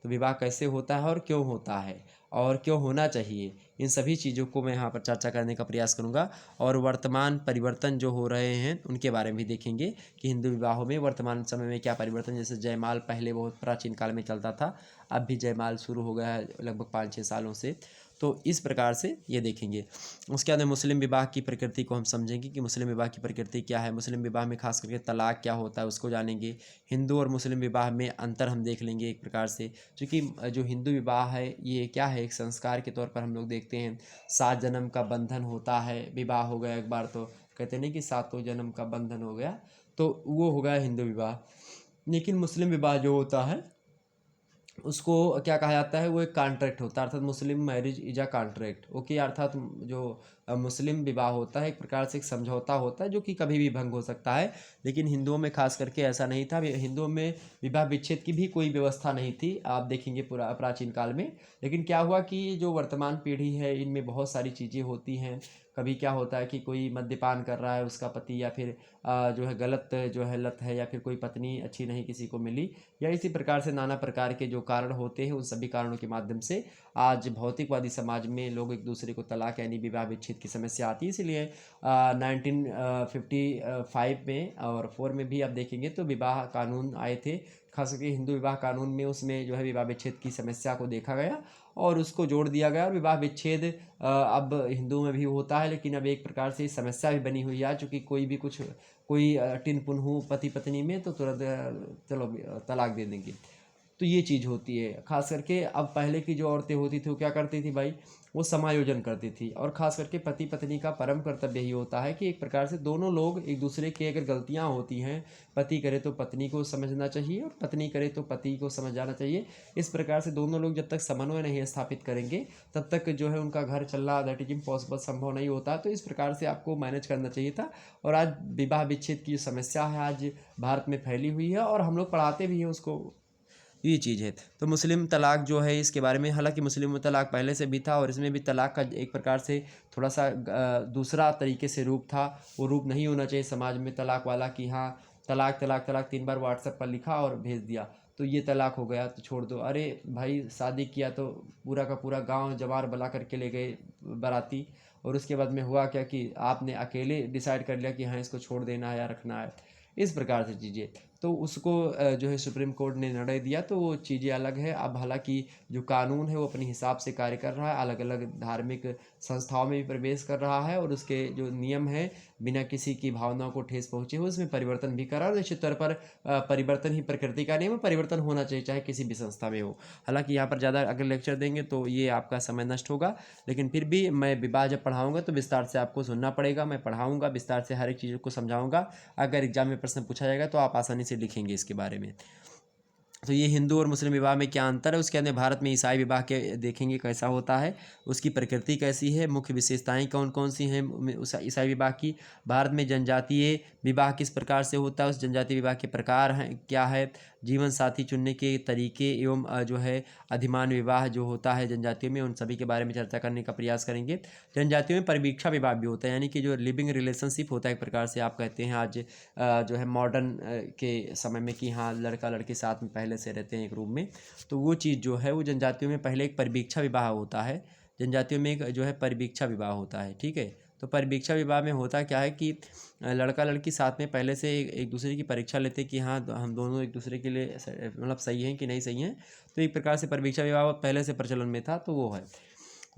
तो विवाह कैसे होता है और क्यों होता है और क्यों होना चाहिए, इन सभी चीज़ों को मैं यहाँ पर चर्चा करने का प्रयास करूँगा। और वर्तमान परिवर्तन जो हो रहे हैं उनके बारे में भी देखेंगे कि हिंदू विवाहों में वर्तमान समय में क्या परिवर्तन, जैसे जयमाल पहले बहुत प्राचीन काल में चलता था, अब भी जयमाल शुरू हो गया है लगभग 5-6 सालों से। तो इस प्रकार से ये देखेंगे। उसके बाद मुस्लिम विवाह की प्रकृति को हम समझेंगे कि मुस्लिम विवाह की प्रकृति क्या है, मुस्लिम विवाह में खास करके तलाक क्या होता है उसको जानेंगे। हिंदू और मुस्लिम विवाह में अंतर हम देख लेंगे एक प्रकार से, क्योंकि जो हिंदू विवाह है ये क्या है, एक संस्कार के तौर पर हम लोग देखते हैं 7 जन्म का बंधन होता है, विवाह हो गया एक बार तो कहते नहीं कि 7 जन्म का बंधन हो गया, तो वो हो गया हिंदू विवाह। लेकिन मुस्लिम विवाह जो होता है उसको क्या कहा जाता है, वो एक कॉन्ट्रैक्ट होता है, अर्थात मुस्लिम marriage is a contract. Okay, अर्थात जो मुस्लिम विवाह होता है एक प्रकार से एक समझौता होता है जो कि कभी भी भंग हो सकता है। लेकिन हिंदुओं में खास करके ऐसा नहीं था, हिंदुओं में विवाह विच्छेद की भी कोई व्यवस्था नहीं थी, आप देखेंगे पूरा प्राचीन काल में। लेकिन क्या हुआ कि जो वर्तमान पीढ़ी है इनमें बहुत सारी चीज़ें होती हैं। कभी क्या होता है कि कोई मद्यपान कर रहा है उसका पति, या फिर जो है गलत जो है लत है, या फिर कोई पत्नी अच्छी नहीं किसी को मिली, या इसी प्रकार से नाना प्रकार के जो कारण होते हैं उन सभी कारणों के माध्यम से आज भौतिकवादी समाज में लोग एक दूसरे को तलाक यानी विवाह विच्छेद की समस्या आती है। इसलिए 1955 में और 4 में भी आप देखेंगे तो विवाह कानून आए थे, खास करके हिंदू विवाह कानून में, उसमें जो है विवाह विच्छेद की समस्या को देखा गया और उसको जोड़ दिया गया। और विवाह विच्छेद अब हिंदुओं में भी होता है, लेकिन अब एक प्रकार से समस्या भी बनी हुई है, चूँकि कोई भी कुछ कोई टिन पुनहु पति पत्नी में तो तुरंत चलो तलाक दे देंगे। तो ये चीज़ होती है खास करके। अब पहले की जो औरतें होती थी वो क्या करती थी भाई, वो समायोजन करती थी। और ख़ास करके पति पत्नी का परम कर्तव्य ही होता है कि एक प्रकार से दोनों लोग एक दूसरे की अगर गलतियां होती हैं, पति करे तो पत्नी को समझना चाहिए और पत्नी करे तो पति को समझ जाना चाहिए। इस प्रकार से दोनों लोग जब तक समन्वय नहीं स्थापित करेंगे तब तक जो है उनका घर चलना दैट इज इम्पॉसिबल, संभव नहीं होता। तो इस प्रकार से आपको मैनेज करना चाहिए था। और आज विवाह विच्छेद की जो समस्या है आज भारत में फैली हुई है और हम लोग पढ़ाते भी हैं उसको, ये चीज़ है। तो मुस्लिम तलाक जो है इसके बारे में, हालांकि मुस्लिम तलाक पहले से भी था और इसमें भी तलाक का एक प्रकार से थोड़ा सा दूसरा तरीके से रूप था। वो रूप नहीं होना चाहिए समाज में तलाक वाला कि हाँ तलाक तलाक तलाक 3 बार व्हाट्सएप पर लिखा और भेज दिया तो ये तलाक हो गया तो छोड़ दो। अरे भाई शादी किया तो पूरा का पूरा गांव जवार बुला करके ले गए बाराती, और उसके बाद में हुआ क्या कि आपने अकेले डिसाइड कर लिया कि हाँ इसको छोड़ देना है या रखना है, इस प्रकार से चीज़ें। तो उसको जो है सुप्रीम कोर्ट ने निर्णय दिया तो वो चीज़ें अलग है। अब हालांकि जो कानून है वो अपने हिसाब से कार्य कर रहा है, अलग अलग धार्मिक संस्थाओं में भी प्रवेश कर रहा है और उसके जो नियम है बिना किसी की भावनाओं को ठेस पहुँचे हुए उसमें परिवर्तन भी कर रहा है। निश्चित तौर पर परिवर्तन ही प्रकृति का नियम है, परिवर्तन होना चाहिए चाहे किसी भी संस्था में हो। हालांकि यहाँ पर ज़्यादा अगर लेक्चर देंगे तो ये आपका समय नष्ट होगा, लेकिन फिर भी मैं विवाह जब पढ़ाऊँगा तो विस्तार से आपको सुनना पड़ेगा। मैं पढ़ाऊँगा विस्तार से, हर एक चीज़ को समझाऊँगा। अगर एग्जाम में प्रश्न पूछा जाएगा तो आप आसानी से लिखेंगे इसके बारे में। तो ये हिंदू और मुस्लिम विवाह में क्या अंतर है, उसके अंदर भारत में ईसाई विवाह के देखेंगे कैसा होता है, उसकी प्रकृति कैसी है, मुख्य विशेषताएं कौन कौन सी हैं उस ईसाई विवाह की। भारत में जनजातीय विवाह किस प्रकार से होता है, उस जनजातीय विवाह के प्रकार हैं क्या है, जीवन साथी चुनने के तरीके एवं जो है अधिमान विवाह जो होता है जनजातियों में, उन सभी के बारे में चर्चा करने का प्रयास करेंगे। जनजातियों में परिवीक्षा विवाह भी होता है, यानी कि जो लिविंग रिलेशनशिप होता है एक प्रकार से आप कहते हैं आज जो है मॉडर्न के समय में कि हाँ लड़का लड़की साथ में पहले से रहते हैं एक रूम में, तो वो चीज़ जो है वो जनजातियों में पहले एक परिवीक्षा विवाह होता है। जनजातियों में एक जो है परिवीक्षा विवाह होता है, ठीक है। तो परिवीक्षा विवाह में होता क्या है कि लड़का लड़की साथ में पहले से एक दूसरे की परीक्षा लेते कि हाँ हम दोनों एक दूसरे के लिए मतलब सही हैं कि नहीं सही हैं। तो एक प्रकार से परिवीक्षा विवाह पहले से प्रचलन में था, तो वो है।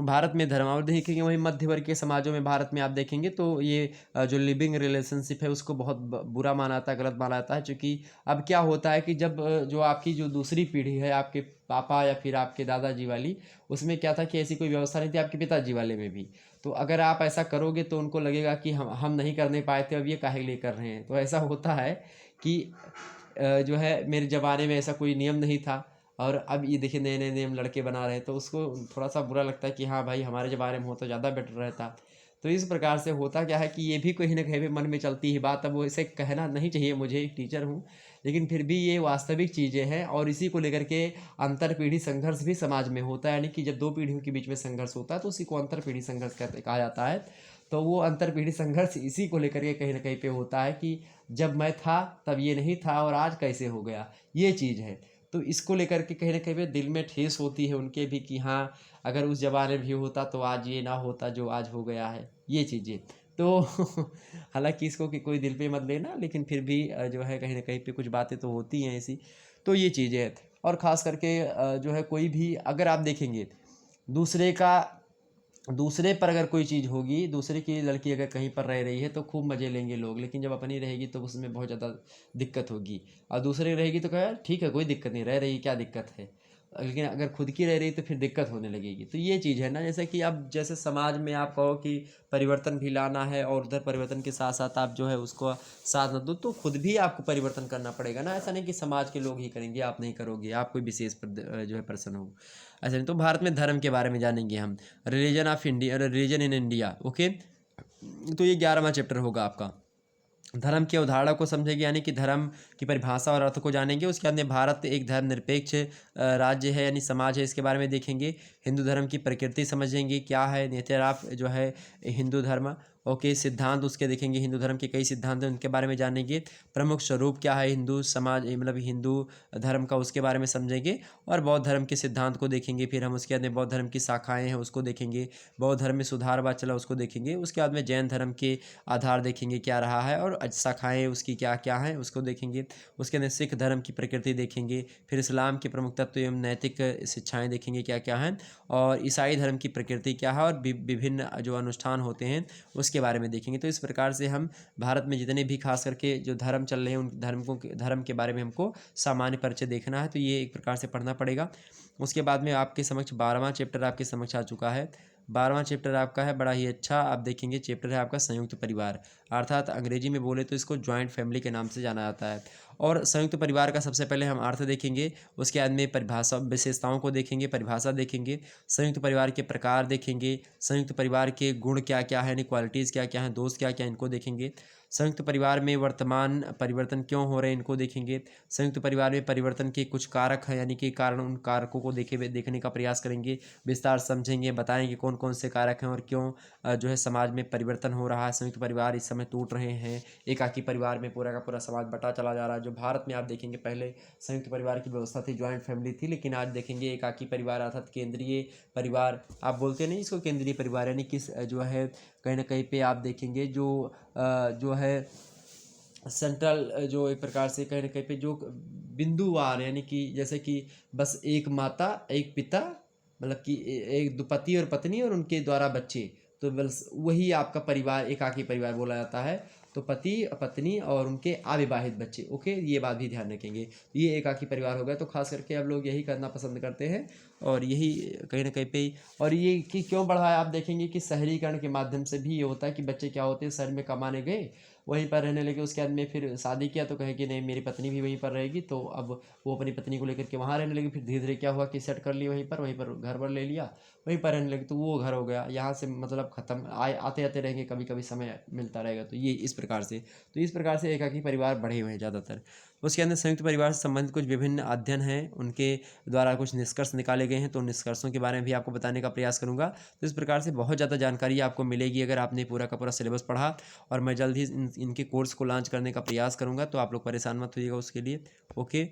भारत में धर्मावलंबी देखेंगे, वहीं मध्यवर्गीय समाजों में भारत में आप देखेंगे तो ये जो लिविंग रिलेशनशिप है उसको बहुत बुरा माना जाता है, गलत माना जाता है। क्योंकि अब क्या होता है कि जब जो आपकी जो दूसरी पीढ़ी है आपके पापा या फिर आपके दादाजी वाली, उसमें क्या था कि ऐसी कोई व्यवस्था नहीं थी, आपके पिताजी वाले में भी। तो अगर आप ऐसा करोगे तो उनको लगेगा कि हम नहीं करने पाए थे, अब ये काहे लिए कर रहे हैं। तो ऐसा होता है कि जो है मेरे ज़माने में ऐसा कोई नियम नहीं था और अब ये देखिए नए नए नियम लड़के बना रहे हैं, तो उसको थोड़ा सा बुरा लगता है कि हाँ भाई हमारे ज़माने में हो तो ज़्यादा बेटर रहता। तो इस प्रकार से होता क्या है कि ये भी कहीं ना कहीं पे मन में चलती है बात। अब वो इसे कहना नहीं चाहिए, मुझे एक टीचर हूँ, लेकिन फिर भी ये वास्तविक चीज़ें हैं और इसी को लेकर के अंतर पीढ़ी संघर्ष भी समाज में होता है। यानी कि जब दो पीढ़ियों के बीच में संघर्ष होता है तो उसी को अंतर पीढ़ी संघर्ष कहा जाता है। तो वो अंतर पीढ़ी संघर्ष इसी को लेकर के कहीं ना कहीं पे होता है कि जब मैं था तब ये नहीं था और आज कैसे हो गया, ये चीज़ है। तो इसको लेकर के कहीं ना कहीं पे दिल में ठेस होती है उनके भी कि हाँ अगर उस ज़माने भी होता तो आज ये ना होता जो आज हो गया है, ये चीज़ें। तो हालांकि इसको कि कोई दिल पे मत लेना, लेकिन फिर भी जो है कहीं ना कहीं पे कुछ बातें तो होती हैं ऐसी। तो ये चीज़ें हैं। और ख़ास करके जो है कोई भी अगर आप देखेंगे दूसरे का दूसरे पर अगर कोई चीज़ होगी, दूसरे की लड़की अगर कहीं पर रह रही है तो खूब मज़े लेंगे लोग, लेकिन जब अपनी रहेगी तो उसमें बहुत ज़्यादा दिक्कत होगी। और दूसरे की रहेगी तो कहा ठीक है कोई दिक्कत नहीं, रह रही क्या दिक्कत है। लेकिन अगर खुद की रह रही तो फिर दिक्कत होने लगेगी। तो ये चीज़ है ना, जैसे कि अब जैसे समाज में आप कहो कि परिवर्तन भी लाना है और उधर परिवर्तन के साथ साथ आप जो है उसको साथ न दो, तो खुद भी आपको परिवर्तन करना पड़ेगा ना। ऐसा नहीं कि समाज के लोग ही करेंगे, आप नहीं करोगे, आप कोई विशेष जो है पर्सन हो, ऐसा नहीं। तो भारत में धर्म के बारे में जानेंगे हम, religion of India, religion in India. Okay, तो ये 11वां चैप्टर होगा आपका। धर्म की अवधारणा को समझेंगे, यानी कि धर्म की परिभाषा और अर्थ को जानेंगे। उसके बाद में भारत एक धर्मनिरपेक्ष राज्य है यानी समाज है, इसके बारे में देखेंगे। हिंदू धर्म की प्रकृति समझेंगे, क्या है नेचर ऑफ जो है हिंदू धर्म। ओके, सिद्धांत उसके देखेंगे, हिंदू धर्म के कई सिद्धांत हैं उनके बारे में जानेंगे। प्रमुख स्वरूप क्या है हिंदू समाज मतलब हिंदू धर्म का, उसके बारे में समझेंगे। और बौद्ध धर्म के सिद्धांत को देखेंगे। फिर हम उसके बाद में बौद्ध धर्म की शाखाएँ हैं उसको देखेंगे। बौद्ध धर्म में सुधारवाद चला उसको देखेंगे। उसके बाद में जैन धर्म के आधार देखेंगे क्या रहा है, और शाखाएँ उसकी क्या क्या हैं उसको देखेंगे। उसके अंदर सिख धर्म की प्रकृति देखेंगे। फिर इस्लाम के प्रमुख तत्व एवं नैतिक शिक्षाएँ देखेंगे क्या क्या हैं। और ईसाई धर्म की प्रकृति क्या है, और विभिन्न जो अनुष्ठान होते हैं उसके बारे में देखेंगे। तो इस प्रकार से हम भारत में जितने भी खास करके जो धर्म चल रहे हैं उन धर्म के बारे में हमको सामान्य परिचय देखना है, तो ये एक प्रकार से पढ़ना पड़ेगा। उसके बाद में आपके समक्ष 12वां चैप्टर आपके समक्ष आ चुका है। 12वां चैप्टर आपका है बड़ा ही अच्छा, आप देखेंगे चैप्टर है आपका संयुक्त परिवार, अर्थात अंग्रेजी में बोले तो इसको जॉइंट फैमिली के नाम से जाना जाता है। और संयुक्त परिवार का सबसे पहले हम अर्थ देखेंगे। उसके बाद में परिभाषा विशेषताओं को देखेंगे, परिभाषा देखेंगे। संयुक्त परिवार के प्रकार देखेंगे। संयुक्त परिवार के गुण क्या क्या है, यानी क्वालिटीज़ क्या क्या हैं, दोष क्या क्या, इनको देखेंगे। संयुक्त परिवार में वर्तमान परिवर्तन क्यों हो रहे हैं, इनको देखेंगे। संयुक्त परिवार में परिवर्तन के कुछ कारक हैं, यानी कि कारण, उन कारकों को देखने का प्रयास करेंगे, विस्तार समझेंगे, बताएंगे कौन कौन से कारक हैं और क्यों जो है समाज में परिवर्तन हो रहा है। संयुक्त परिवार इस समय टूट रहे हैं, एकाकी परिवार में पूरा का पूरा समाज बटा चला जा रहा है। जो भारत में आप देखेंगे पहले संयुक्त परिवार की व्यवस्था थी, ज्वाइंट फैमिली थी, लेकिन आज देखेंगे एकाकी परिवार अर्थात केंद्रीय परिवार, आप बोलते नहीं इसको केंद्रीय परिवार, यानी किस जो है कहीं ना कहीं पे आप देखेंगे जो है सेंट्रल, जो एक प्रकार से कहीं ना कहीं पे जो बिंदुवार, यानी कि जैसे कि बस एक माता एक पिता, मतलब कि एक दो पति और पत्नी और उनके द्वारा बच्चे, तो बस वही आपका परिवार एकाकी परिवार बोला जाता है। तो पति पत्नी और उनके अविवाहित बच्चे। ओके, ये बात भी ध्यान रखेंगे, ये एकाकी परिवार हो गया। तो खास करके अब लोग यही करना पसंद करते हैं, और यही कहीं ना कहीं पे। और ये कि क्यों बढ़ा है, आप देखेंगे कि शहरीकरण के माध्यम से भी ये होता है कि बच्चे क्या होते हैं शहर में कमाने गए, वहीं पर रहने लगे। उसके बाद में फिर शादी किया तो कहे कि नहीं मेरी पत्नी भी वहीं पर रहेगी, तो अब वो अपनी पत्नी को लेकर के वहाँ रहने लगी। फिर धीरे धीरे क्या हुआ कि सेट कर लिया वहीं पर घर वर ले लिया, वहीं पर रहने लगे, तो वो घर हो गया। यहाँ से मतलब ख़त्म, आते आते रहेंगे, कभी कभी समय मिलता रहेगा। तो ये इस प्रकार से, तो इस प्रकार से एकाकी परिवार बढ़े हुए हैं ज़्यादातर। उसके अंदर संयुक्त परिवार से संबंधित कुछ विभिन्न अध्ययन हैं, उनके द्वारा कुछ निष्कर्ष निकाले गए हैं, तो निष्कर्षों के बारे में भी आपको बताने का प्रयास करूंगा। तो इस प्रकार से बहुत ज़्यादा जानकारी आपको मिलेगी अगर आपने पूरा का पूरा सिलेबस पढ़ा। और मैं जल्द ही इनके कोर्स को लॉन्च करने का प्रयास करूंगा, तो आप लोग परेशान मत होइएगा उसके लिए। ओके,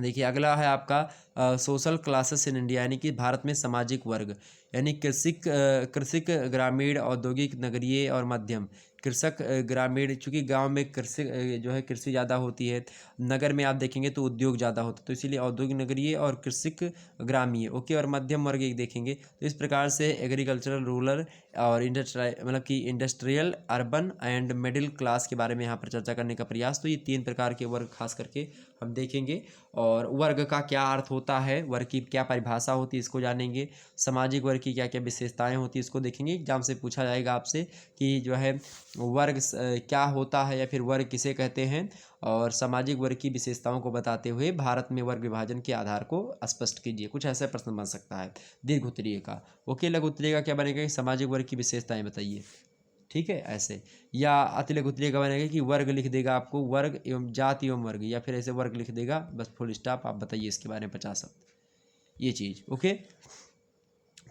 देखिए अगला है आपका सोशल क्लासेस इन इंडिया, यानी कि भारत में सामाजिक वर्ग, यानी कृषिक ग्रामीण औद्योगिक नगरीय और मध्यम। कृषक ग्रामीण, चूँकि गांव में कृषि जो है कृषि ज़्यादा होती है, नगर में आप देखेंगे तो उद्योग ज़्यादा होता है, तो इसीलिए औद्योगिक नगरीय और कृषिक ग्रामीण। ओके, और मध्यम वर्ग एक देखेंगे। तो इस प्रकार से एग्रीकल्चरल, रूरल और इंडस्ट्रियल, मतलब कि industrial, urban and middle class के बारे में यहाँ पर चर्चा करने का प्रयास। तो ये 3 प्रकार के वर्ग खास करके हम देखेंगे। और वर्ग का क्या अर्थ होता है, वर्ग की क्या परिभाषा होती है, इसको जानेंगे। सामाजिक वर्ग की क्या क्या विशेषताएं होती है, इसको देखेंगे। एग्जाम से पूछा जाएगा आपसे कि जो है वर्ग क्या होता है या फिर वर्ग किसे कहते हैं, और सामाजिक वर्ग की विशेषताओं को बताते हुए भारत में वर्ग विभाजन के आधार को स्पष्ट कीजिए। कुछ ऐसा प्रश्न बन सकता है दीर्घ उत्तरीय का। ओके, लघु उत्तरीय का क्या बनेगा कि सामाजिक वर्ग की विशेषताएं बताइए, ठीक है ऐसे। या अतिलघु उत्तरीय का बनेगा कि वर्ग लिख देगा आपको, वर्ग एवं जाति एवं वर्ग, या फिर ऐसे वर्ग लिख देगा, बस फुल स्टॉप, आप बताइए इसके बारे में 50 शब्द, ये चीज़। ओके,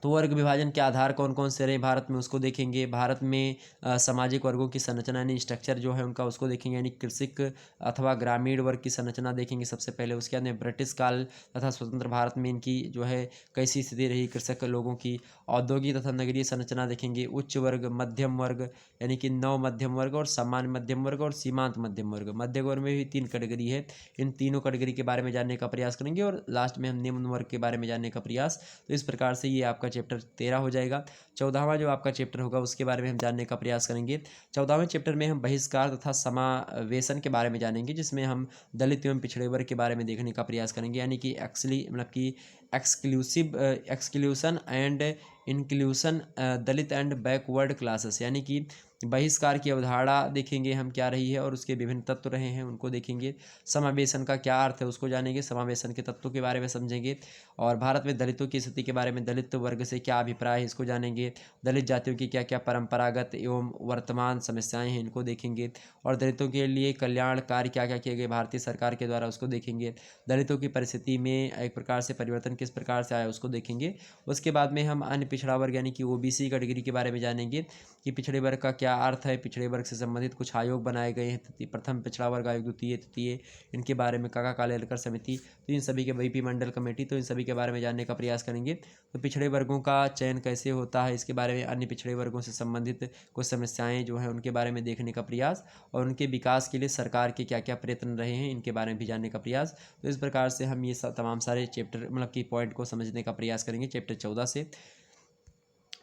तो वर्ग विभाजन के आधार कौन कौन से रहे भारत में उसको देखेंगे। भारत में सामाजिक वर्गों की संरचना यानी स्ट्रक्चर जो है उनका उसको देखेंगे, यानी कृषिक अथवा ग्रामीण वर्ग की संरचना देखेंगे सबसे पहले। उसके बाद में ब्रिटिश काल तथा स्वतंत्र भारत में इनकी जो है कैसी स्थिति रही कृषक लोगों की। औद्योगिक तथा नगरीय संरचना देखेंगे। उच्च वर्ग, मध्यम वर्ग यानी कि नव मध्यम वर्ग, और सामान्य मध्यम वर्ग और सीमांत मध्यम वर्ग। मध्य वर्ग में भी 3 कैटेगरी है, इन तीनों कैटेगरी के बारे में जानने का प्रयास करेंगे। और लास्ट में हम निम्न वर्ग के बारे में जानने का प्रयास। तो इस प्रकार से ये आपका चैप्टर 13 हो जाएगा। 14वां जो आपका चैप्टर होगा उसके बारे में हम जानने का प्रयास करेंगे। 14वें चैप्टर में हम बहिष्कार तथा समावेशन के बारे में जानेंगे, जिसमें हम दलित एवं पिछड़े वर्ग के बारे में देखने का प्रयास करेंगे, यानी कि मतलब कि exclusion and inclusion Dalit and backward classes, यानी कि बहिष्कार की अवधारणा देखेंगे हम क्या रही है और उसके विभिन्न तत्व रहे हैं उनको देखेंगे। समावेशन का क्या अर्थ है उसको जानेंगे, समावेशन के तत्वों के बारे में समझेंगे, और भारत में दलितों की स्थिति के बारे में दलित वर्ग से क्या अभिप्राय है इसको जानेंगे। दलित जातियों की क्या क्या परंपरागत एवं वर्तमान समस्याएं हैं इनको देखेंगे, और दलितों के लिए कल्याण कार्य क्या क्या किए गए भारतीय सरकार के द्वारा उसको देखेंगे। दलितों की परिस्थिति में एक प्रकार से परिवर्तन किस प्रकार से आया उसको देखेंगे। उसके बाद में हम अन्य पिछड़ा वर्ग यानी कि ओबीसी कैटेगरी के बारे में जानेंगे कि पिछड़े वर्ग का क्या अर्थ है, पिछड़े वर्ग से संबंधित कुछ आयोग बनाए गए हैं, प्रथम पिछड़ा वर्ग आयोग, द्वितीय तृतीय, इनके बारे में काका कालेलकर समिति, तो इन सभी के वीपी मंडल कमेटी, तो इन सभी के बारे में जानने का प्रयास करेंगे। तो पिछड़े वर्गों का चयन कैसे होता है इसके बारे में, अन्य पिछड़े वर्गों से संबंधित कुछ समस्याएं जो हैं उनके बारे में देखने का प्रयास, और उनके विकास के लिए सरकार के क्या क्या प्रयत्न रहे हैं इनके बारे में भी जानने का प्रयास। तो इस प्रकार से हम ये तमाम सारे चैप्टर मतलब कि पॉइंट को समझने का प्रयास करेंगे चैप्टर 14 से।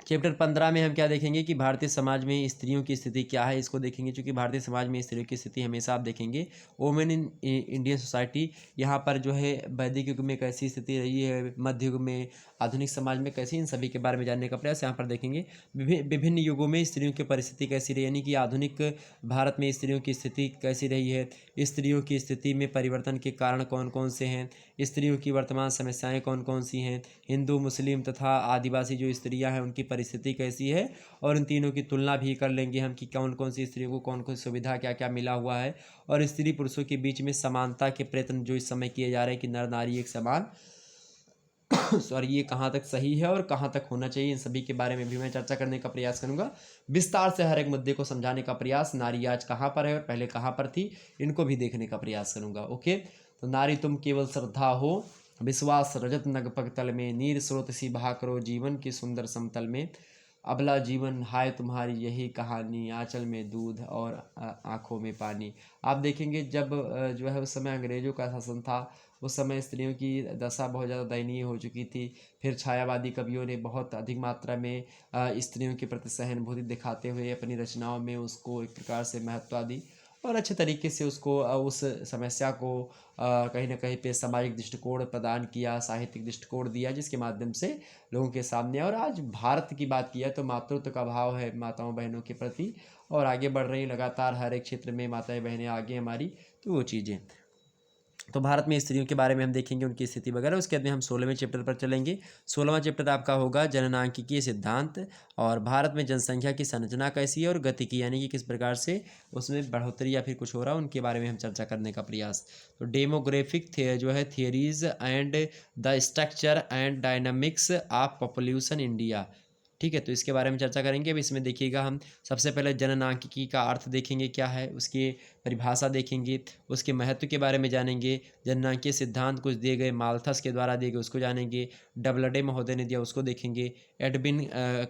चैप्टर 15 में हम क्या देखेंगे कि भारतीय समाज में स्त्रियों की स्थिति क्या है इसको देखेंगे, क्योंकि भारतीय समाज में स्त्रियों की स्थिति हमेशा आप देखेंगे वोमेन इन इंडियन सोसाइटी, यहाँ पर जो है वैदिक युग में कैसी स्थिति रही है, मध्य युग में, आधुनिक समाज में कैसी, इन सभी के बारे में जानने का प्रयास यहाँ पर देखेंगे। विभिन्न युगों में स्त्रियों की परिस्थिति कैसी रही, यानी कि आधुनिक भारत में स्त्रियों की स्थिति कैसी रही है, स्त्रियों की स्थिति में परिवर्तन के कारण कौन कौन से हैं, स्त्रियों की वर्तमान समस्याएं कौन कौन सी हैं, हिंदू मुस्लिम तथा आदिवासी जो स्त्रियां हैं उनकी परिस्थिति कैसी है, और इन तीनों की तुलना भी कर लेंगे हम कि कौन कौन सी स्त्रियों को कौन कौन सी सुविधा क्या क्या मिला हुआ है, और स्त्री पुरुषों के बीच में समानता के प्रयत्न जो इस समय किए जा रहे हैं कि नर नारी एक समान सॉरी, ये कहाँ तक सही है और कहाँ तक होना चाहिए, इन सभी के बारे में भी मैं चर्चा करने का प्रयास करूंगा। विस्तार से हर एक मुद्दे को समझाने का प्रयास, नारी आज कहाँ पर है और पहले कहाँ पर थी, इनको भी देखने का प्रयास करूंगा। ओके, तो नारी तुम केवल श्रद्धा हो, विश्वास रजत नग पगतल में, नीर स्रोत सी बहा करो जीवन की सुंदर समतल में, अबला जीवन हाय तुम्हारी यही कहानी, आंचल में दूध और आंखों में पानी। आप देखेंगे जब जो है उस समय अंग्रेजों का शासन था, उस समय स्त्रियों की दशा बहुत ज़्यादा दयनीय हो चुकी थी। फिर छायावादी कवियों ने बहुत अधिक मात्रा में स्त्रियों के प्रति सहानुभूति दिखाते हुए अपनी रचनाओं में उसको एक प्रकार से महत्व दी, और अच्छे तरीके से उसको उस समस्या को कहीं ना कहीं पे सामाजिक दृष्टिकोण प्रदान किया, साहित्यिक दृष्टिकोण दिया, जिसके माध्यम से लोगों के सामने। और आज भारत की बात किया तो मातृत्व का भाव है माताओं बहनों के प्रति, और आगे बढ़ रही लगातार, हर एक क्षेत्र में माताएं बहनें आगे हमारी, तो वो चीज़ें। तो भारत में स्त्रियों के बारे में हम देखेंगे, उनकी स्थिति वगैरह। उसके बाद में हम 16वें चैप्टर पर चलेंगे। 16वां चैप्टर आपका होगा जननांकिकीय सिद्धांत, और भारत में जनसंख्या की संरचना कैसी है और गतिकी, यानी कि किस प्रकार से उसमें बढ़ोतरी या फिर कुछ हो रहा है, उनके बारे में हम चर्चा करने का प्रयास। तो डेमोग्राफिक जो है theories and the structure and dynamics of population India, ठीक है, तो इसके बारे में चर्चा करेंगे। अब इसमें देखिएगा हम सबसे पहले जननांकिकी का अर्थ देखेंगे क्या है, उसकी परिभाषा देखेंगे, उसके महत्व के बारे में जानेंगे, जननांकीय सिद्धांत कुछ दिए गए माल्थस के द्वारा दिए गए उसको जानेंगे, डबलडे महोदय ने दिया उसको देखेंगे, एडविन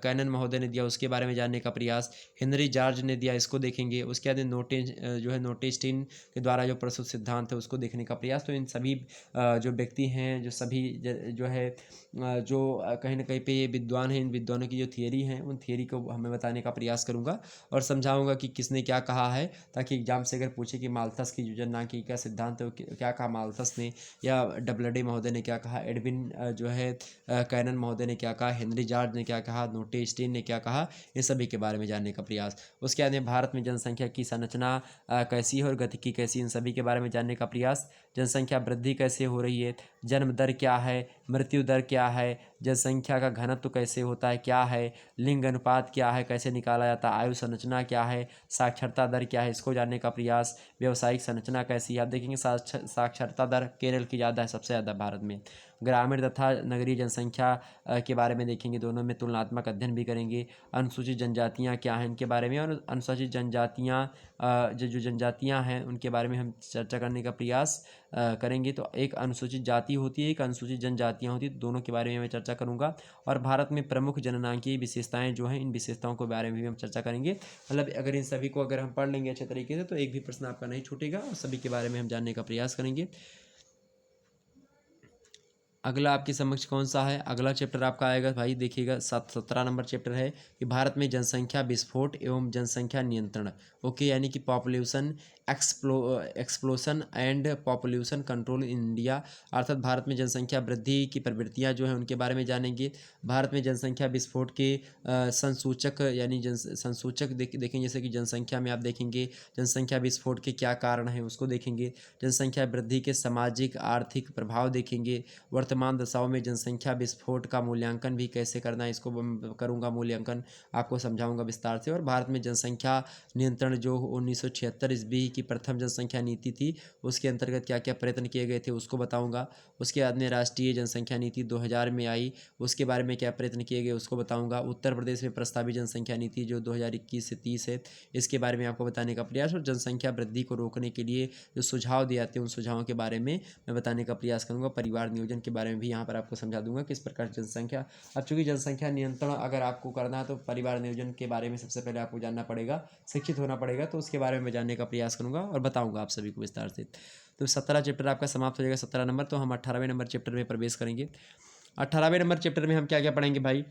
कैनन महोदय ने दिया उसके बारे में जानने का प्रयास, हेनरी जॉर्ज ने दिया इसको देखेंगे। उसके बाद जो है नोटेस्टीन के द्वारा जो प्रस्तुत सिद्धांत है उसको देखने का प्रयास। तो इन सभी जो व्यक्ति हैं, जो सभी जो है जो कहीं ना कहीं पे ये विद्वान हैं, इन विद्वानों की जो थियरी हैं उन थियरी को हमें बताने का प्रयास करूंगा, और समझाऊंगा कि किसने क्या कहा है, ताकि एग्जाम से अगर पूछे कि माल्थस की जो जननांकिकी का सिद्धांत है वो क्या कहा माल्थस ने, या डबलडे महोदय ने क्या कहा, एडविन जो है कैनन महोदय ने क्या कहा, हेनरी जॉर्ज ने क्या कहा, नोटेस्टीन ने क्या कहा, इन सभी के बारे में जानने का प्रयास। उसके बाद में भारत में जनसंख्या की संरचना कैसी है और गतिकी कैसी, इन सभी के बारे में जानने का प्रयास। जनसंख्या वृद्धि कैसे हो रही है, जन्म दर क्या है, मृत्यु दर क्या है, जनसंख्या का घनत्व कैसे होता है, क्या है, लिंग अनुपात क्या है, कैसे निकाला जाता है, आयु संरचना क्या है, साक्षरता दर क्या है, इसको जानने का प्रयास। व्यावसायिक संरचना कैसी है, आप देखेंगे साक्षरता दर केरल की ज़्यादा है, सबसे ज़्यादा भारत में। ग्रामीण तथा नगरीय जनसंख्या के बारे में देखेंगे, दोनों में तुलनात्मक अध्ययन भी करेंगे। अनुसूचित जनजातियाँ क्या हैं इनके बारे में, और अनुसूचित जनजातियाँ जो जनजातियाँ हैं उनके बारे में हम चर्चा करने का प्रयास करेंगे। तो एक अनुसूचित जाति होती है, एक अनुसूचित जनजातियाँ होती है, दोनों के बारे में मैं चर्चा करूँगा। और भारत में प्रमुख जननांकीय विशेषताएं जो हैं, इन विशेषताओं के बारे में भी हम चर्चा करेंगे। मतलब अगर इन सभी को अगर हम पढ़ लेंगे अच्छे तरीके से तो एक भी प्रश्न आपका नहीं छूटेगा, और सभी के बारे में हम जानने का प्रयास करेंगे। अगला आपके समक्ष कौन सा है? अगला चैप्टर आपका आएगा भाई, देखिएगा 17 नंबर चैप्टर है कि भारत में जनसंख्या विस्फोट एवं जनसंख्या नियंत्रण। ओके, यानी कि population explosion and population control in India, अर्थात भारत में जनसंख्या वृद्धि की प्रवृत्तियां जो हैं उनके बारे में जानेंगे। भारत में जनसंख्या विस्फोट के संसूचक यानी संसूचक देखेंगे, जैसे कि जनसंख्या में आप देखेंगे जनसंख्या विस्फोट के क्या कारण हैं उसको देखेंगे। जनसंख्या वृद्धि के सामाजिक आर्थिक प्रभाव देखेंगे। वर्तमान दशाओं में जनसंख्या विस्फोट का मूल्यांकन भी कैसे करना है, इसको करूँगा मूल्यांकन, आपको समझाऊंगा विस्तार से। और भारत में जनसंख्या नियंत्रण जो 1976 ईस्वी की प्रथम जनसंख्या नीति थी, उसके अंतर्गत क्या क्या प्रयत्न किए गए थे उसको बताऊंगा। उसके बाद में राष्ट्रीय जनसंख्या नीति 2000 में आई, उसके बारे में क्या प्रयत्न किए गए उसको बताऊंगा। उत्तर प्रदेश में प्रस्तावित जनसंख्या नीति जो 2021 से 30 है, इसके बारे में आपको बताने का प्रयास। और जनसंख्या वृद्धि को रोकने के लिए जो सुझाव दिए जाते हैं उन सुझावों के बारे में मैं बताने का प्रयास करूंगा। परिवार नियोजन के बारे में भी यहाँ पर आपको समझा दूंगा, किस प्रकार जनसंख्या, अब चूंकि जनसंख्या नियंत्रण अगर आपको करना है तो परिवार नियोजन के बारे में सबसे पहले आपको जानना पड़ेगा, शिक्षित होना पड़ेगा, तो उसके बारे में जानने का प्रयास करूंगा और बताऊंगा आप सभी को विस्तार से। तो 17 चैप्टर आपका समाप्त हो जाएगा, 17 नंबर। तो हम 18वें नंबर चैप्टर में प्रवेश करेंगे। 18वें नंबर चैप्टर में हम क्या क्या पढ़ेंगे भाई?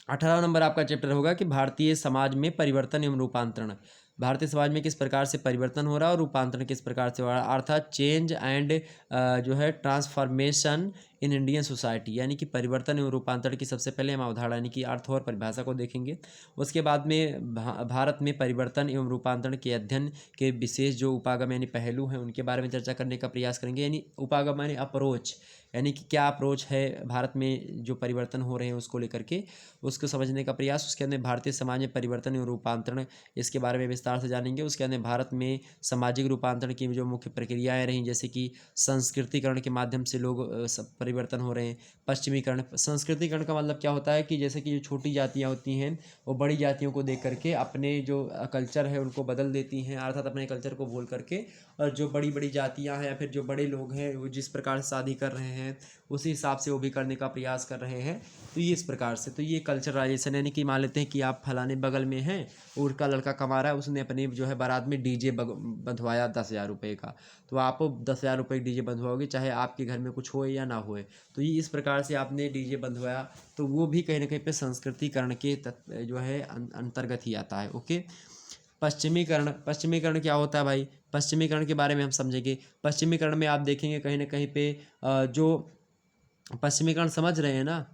18वां नंबर आपका चैप्टर होगा कि भारतीय समाज में परिवर्तन एवं रूपांतरण। भारतीय समाज में किस प्रकार से परिवर्तन हो रहा है और रूपांतरण किस प्रकार से हो रहा है, अर्थात चेंज एंड जो है ट्रांसफॉर्मेशन इन इंडियन सोसाइटी, यानी कि परिवर्तन एवं रूपांतरण की सबसे पहले हम अवधारणा यानी कि अर्थ और परिभाषा को देखेंगे। उसके बाद में भारत में परिवर्तन एवं रूपांतरण के अध्ययन के विशेष जो उपागम यानी पहलू हैं उनके बारे में चर्चा करने का प्रयास करेंगे। यानी उपागम यानी अप्रोच, यानी कि क्या अप्रोच है भारत में जो परिवर्तन हो रहे हैं उसको लेकर के, उसको समझने का प्रयास। उसके अंदर भारतीय समाज में परिवर्तन एवं रूपांतरण, इसके बारे में विस्तार से जानेंगे। उसके अंदर भारत में सामाजिक रूपांतरण की जो मुख्य प्रक्रियाएं रहीं, जैसे कि संस्कृतिकरण के माध्यम से लोग परिवर्तन हो रहे हैं। पश्चिमीकरण, संस्कृतिकरण का मतलब क्या होता है कि जैसे कि जो छोटी जातियाँ होती हैं वो बड़ी जातियों को देख करके अपने जो कल्चर है उनको बदल देती हैं, अर्थात अपने कल्चर को भूल करके, और जो बड़ी बड़ी जातियाँ हैं या फिर जो बड़े लोग हैं वो जिस प्रकार से शादी कर रहे हैं उसी हिसाब से वो भी करने का प्रयास कर रहे हैं। तो ये इस प्रकार से, तो ये कल्चराइजेशन, यानी कि मान लेते हैं कि आप फलाने बगल में हैं और का लड़का कमा रहा है, उसने अपनी जो है बारात में डीजे बंधवाया 10,000 रुपये का, तो आप 10,000 रुपये डीजे बंधवाओगे चाहे आपके घर में कुछ होए या ना होए। तो ये इस प्रकार से आपने डीजे बंधवाया, तो वो भी कहीं ना कहीं पे संस्कृतिकरण के जो है अंतर्गत ही आता है। ओके, पश्चिमीकरण, पश्चिमीकरण क्या होता है भाई? पश्चिमीकरण के बारे में हम समझेंगे। पश्चिमीकरण में आप देखेंगे कहीं ना कहीं पे जो पश्चिमीकरण समझ रहे हैं ना,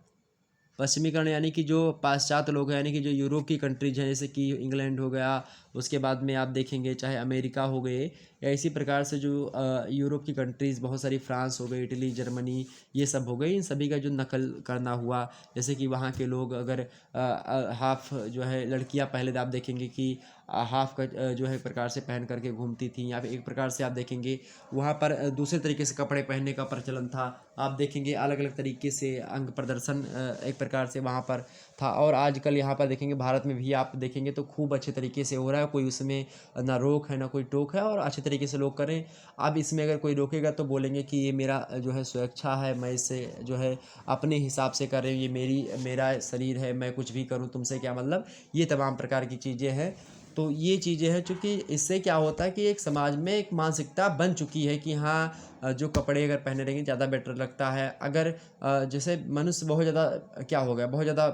पश्चिमीकरण यानी कि जो पाश्चात्य लोग हैं, यानी कि जो यूरोप की कंट्रीज हैं, जैसे कि इंग्लैंड हो गया, उसके बाद में आप देखेंगे चाहे अमेरिका हो गए, या इसी प्रकार से जो यूरोप की कंट्रीज़ बहुत सारी, फ्रांस हो गई, इटली, जर्मनी, ये सब हो गई, इन सभी का जो नकल करना हुआ। जैसे कि वहाँ के लोग अगर हाफ जो है लड़कियाँ पहले आप देखेंगे कि हाफ का जो है प्रकार से पहन करके घूमती थी, या फिर एक प्रकार से आप देखेंगे वहाँ पर दूसरे तरीके से कपड़े पहनने का प्रचलन था। आप देखेंगे अलग अलग तरीके से अंग प्रदर्शन एक प्रकार से वहाँ पर था। और आजकल यहाँ पर देखेंगे भारत में भी आप देखेंगे तो खूब अच्छे तरीके से हो रहा है, कोई उसमें ना रोक है ना कोई टोक है, और अच्छे तरीके से लोग करें। अब इसमें अगर कोई रोकेगा तो बोलेंगे कि ये मेरा जो है स्वेच्छा है, मैं इसे जो है अपने हिसाब से कर रही हूँ, ये मेरा शरीर है, मैं कुछ भी करूँ, तुमसे क्या मतलब, ये तमाम प्रकार की चीज़ें हैं। तो ये चीज़ें हैं, चूँकि इससे क्या होता है कि एक समाज में एक मानसिकता बन चुकी है कि हाँ जो कपड़े अगर पहने रहेंगे ज़्यादा बेटर लगता है। अगर जैसे मनुष्य बहुत ज़्यादा क्या हो गया, बहुत ज़्यादा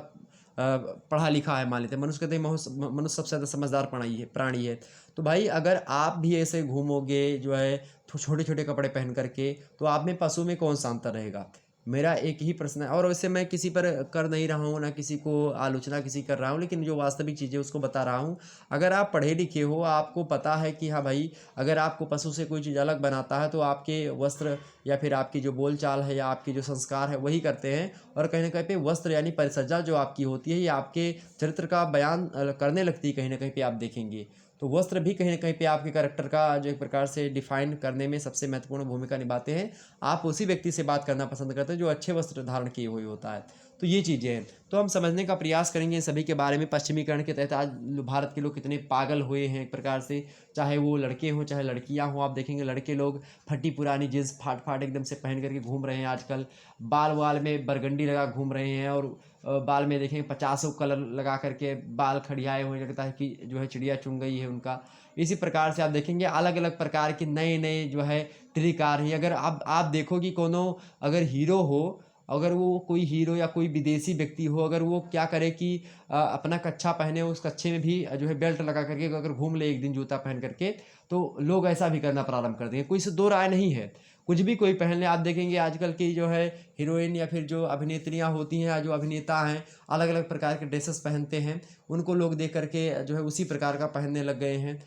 पढ़ा लिखा है, मान लेते हैं मनुष्य, कहते हैं मनुष्य सबसे ज़्यादा समझदार प्राणी है। तो भाई अगर आप भी ऐसे घूमोगे जो है छोटे छोटे कपड़े पहन करके, तो आप में पशु में कौन सा अंतर रहेगा? मेरा एक ही प्रश्न है। और वैसे मैं किसी पर कर नहीं रहा हूँ, ना किसी को आलोचना किसी कर रहा हूँ, लेकिन जो वास्तविक चीज़ें उसको बता रहा हूँ। अगर आप पढ़े लिखे हो, आपको पता है कि हाँ भाई, अगर आपको पशु से कोई चीज़ अलग बनाता है तो आपके वस्त्र या फिर आपकी जो बोलचाल है या आपकी जो संस्कार है वही करते हैं। और कहीं ना कहीं पे वस्त्र यानी परिसज्जा जो आपकी होती है, ये आपके चरित्र का बयान करने लगती है, कहीं ना कहीं पे आप देखेंगे। तो वस्त्र भी कहीं ना कहीं पे आपके कैरेक्टर का जो एक प्रकार से डिफाइन करने में सबसे महत्वपूर्ण भूमिका निभाते हैं। आप उसी व्यक्ति से बात करना पसंद करते हैं जो अच्छे वस्त्र धारण किए हुए होता है। तो ये चीज़ें हैं। तो हम समझने का प्रयास करेंगे इन सभी के बारे में। पश्चिमीकरण के तहत आज भारत के लोग कितने पागल हुए हैं एक प्रकार से, चाहे वो लड़के हों चाहे लड़कियां हों। आप देखेंगे लड़के लोग फटी पुरानी जींस फाट फाट एकदम से पहन करके घूम रहे हैं आजकल, बाल वाल में बरगंडी लगा घूम रहे हैं, और बाल में देखेंगे 50 कलर लगा करके बाल खड़ियाए हुए, लगता है कि जो है चिड़िया चुन गई है उनका। इसी प्रकार से आप देखेंगे अलग अलग प्रकार के नए नए जो है ट्रिक आ रही है। अगर आप देखो कि कोनो अगर हीरो हो, अगर वो कोई हीरो या कोई विदेशी व्यक्ति हो, अगर वो क्या करे कि अपना कच्छा पहने, उस कच्छे में भी जो है बेल्ट लगा करके अगर घूम ले एक दिन जूता पहन करके, तो लोग ऐसा भी करना प्रारंभ कर देंगे। कोई से दो राय नहीं है, कुछ भी कोई पहन ले। आप देखेंगे आजकल की जो है हीरोइन या फिर जो अभिनेत्रियां होती हैं या जो अभिनेता हैं, अलग अलग प्रकार के ड्रेसेस पहनते हैं, उनको लोग देख करके जो है उसी प्रकार का पहनने लग गए हैं।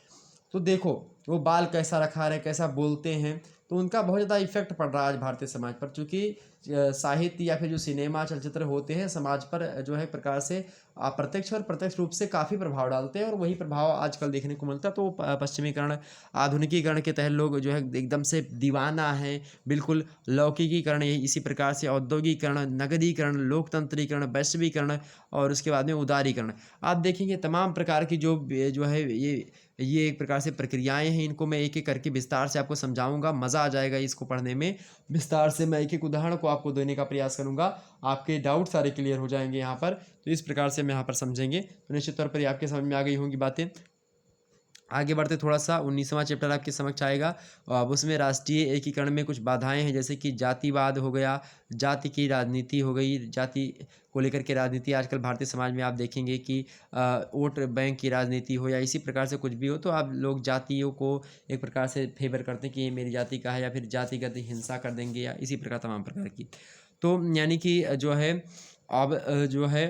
तो देखो वो बाल कैसा रखा रहे, कैसा बोलते हैं, तो उनका बहुत ज़्यादा इफेक्ट पड़ रहा है आज भारतीय समाज पर। चूँकि साहित्य या फिर जो सिनेमा चलचित्र होते हैं समाज पर जो है प्रकार से अप्रत्यक्ष और प्रत्यक्ष रूप से काफ़ी प्रभाव डालते हैं, और वही प्रभाव आजकल देखने को मिलता है। तो पश्चिमीकरण, आधुनिकीकरण के तहत लोग जो है एकदम से दीवाना है, बिल्कुल लौकिकीकरण, इसी प्रकार से औद्योगिकरण, नगदीकरण, लोकतंत्रीकरण, वैश्वीकरण, और उसके बाद में उदारीकरण। आप देखेंगे तमाम प्रकार की जो है ये एक प्रकार से प्रक्रियाएं हैं। इनको मैं एक एक करके विस्तार से आपको समझाऊंगा, मज़ा आ जाएगा इसको पढ़ने में। विस्तार से मैं एक एक उदाहरण को आपको देने का प्रयास करूंगा, आपके डाउट सारे क्लियर हो जाएंगे यहाँ पर। तो इस प्रकार से हम यहाँ पर समझेंगे, तो निश्चित तौर पर ये आपके समझ में आ गई होंगी बातें। आगे बढ़ते थोड़ा सा 19वां चैप्टर आपके समक्ष आएगा। अब उसमें राष्ट्रीय एकीकरण में कुछ बाधाएं हैं, जैसे कि जातिवाद हो गया, जाति की राजनीति हो गई। जाति को लेकर के राजनीति आजकल भारतीय समाज में आप देखेंगे कि वोट बैंक की राजनीति हो या इसी प्रकार से कुछ भी हो, तो आप लोग जातियों को एक प्रकार से फेवर करते हैं कि ये मेरी जाति का है, या फिर जातिगत हिंसा कर देंगे, या इसी प्रकार तमाम प्रकार की। तो यानी कि जो है अब जो है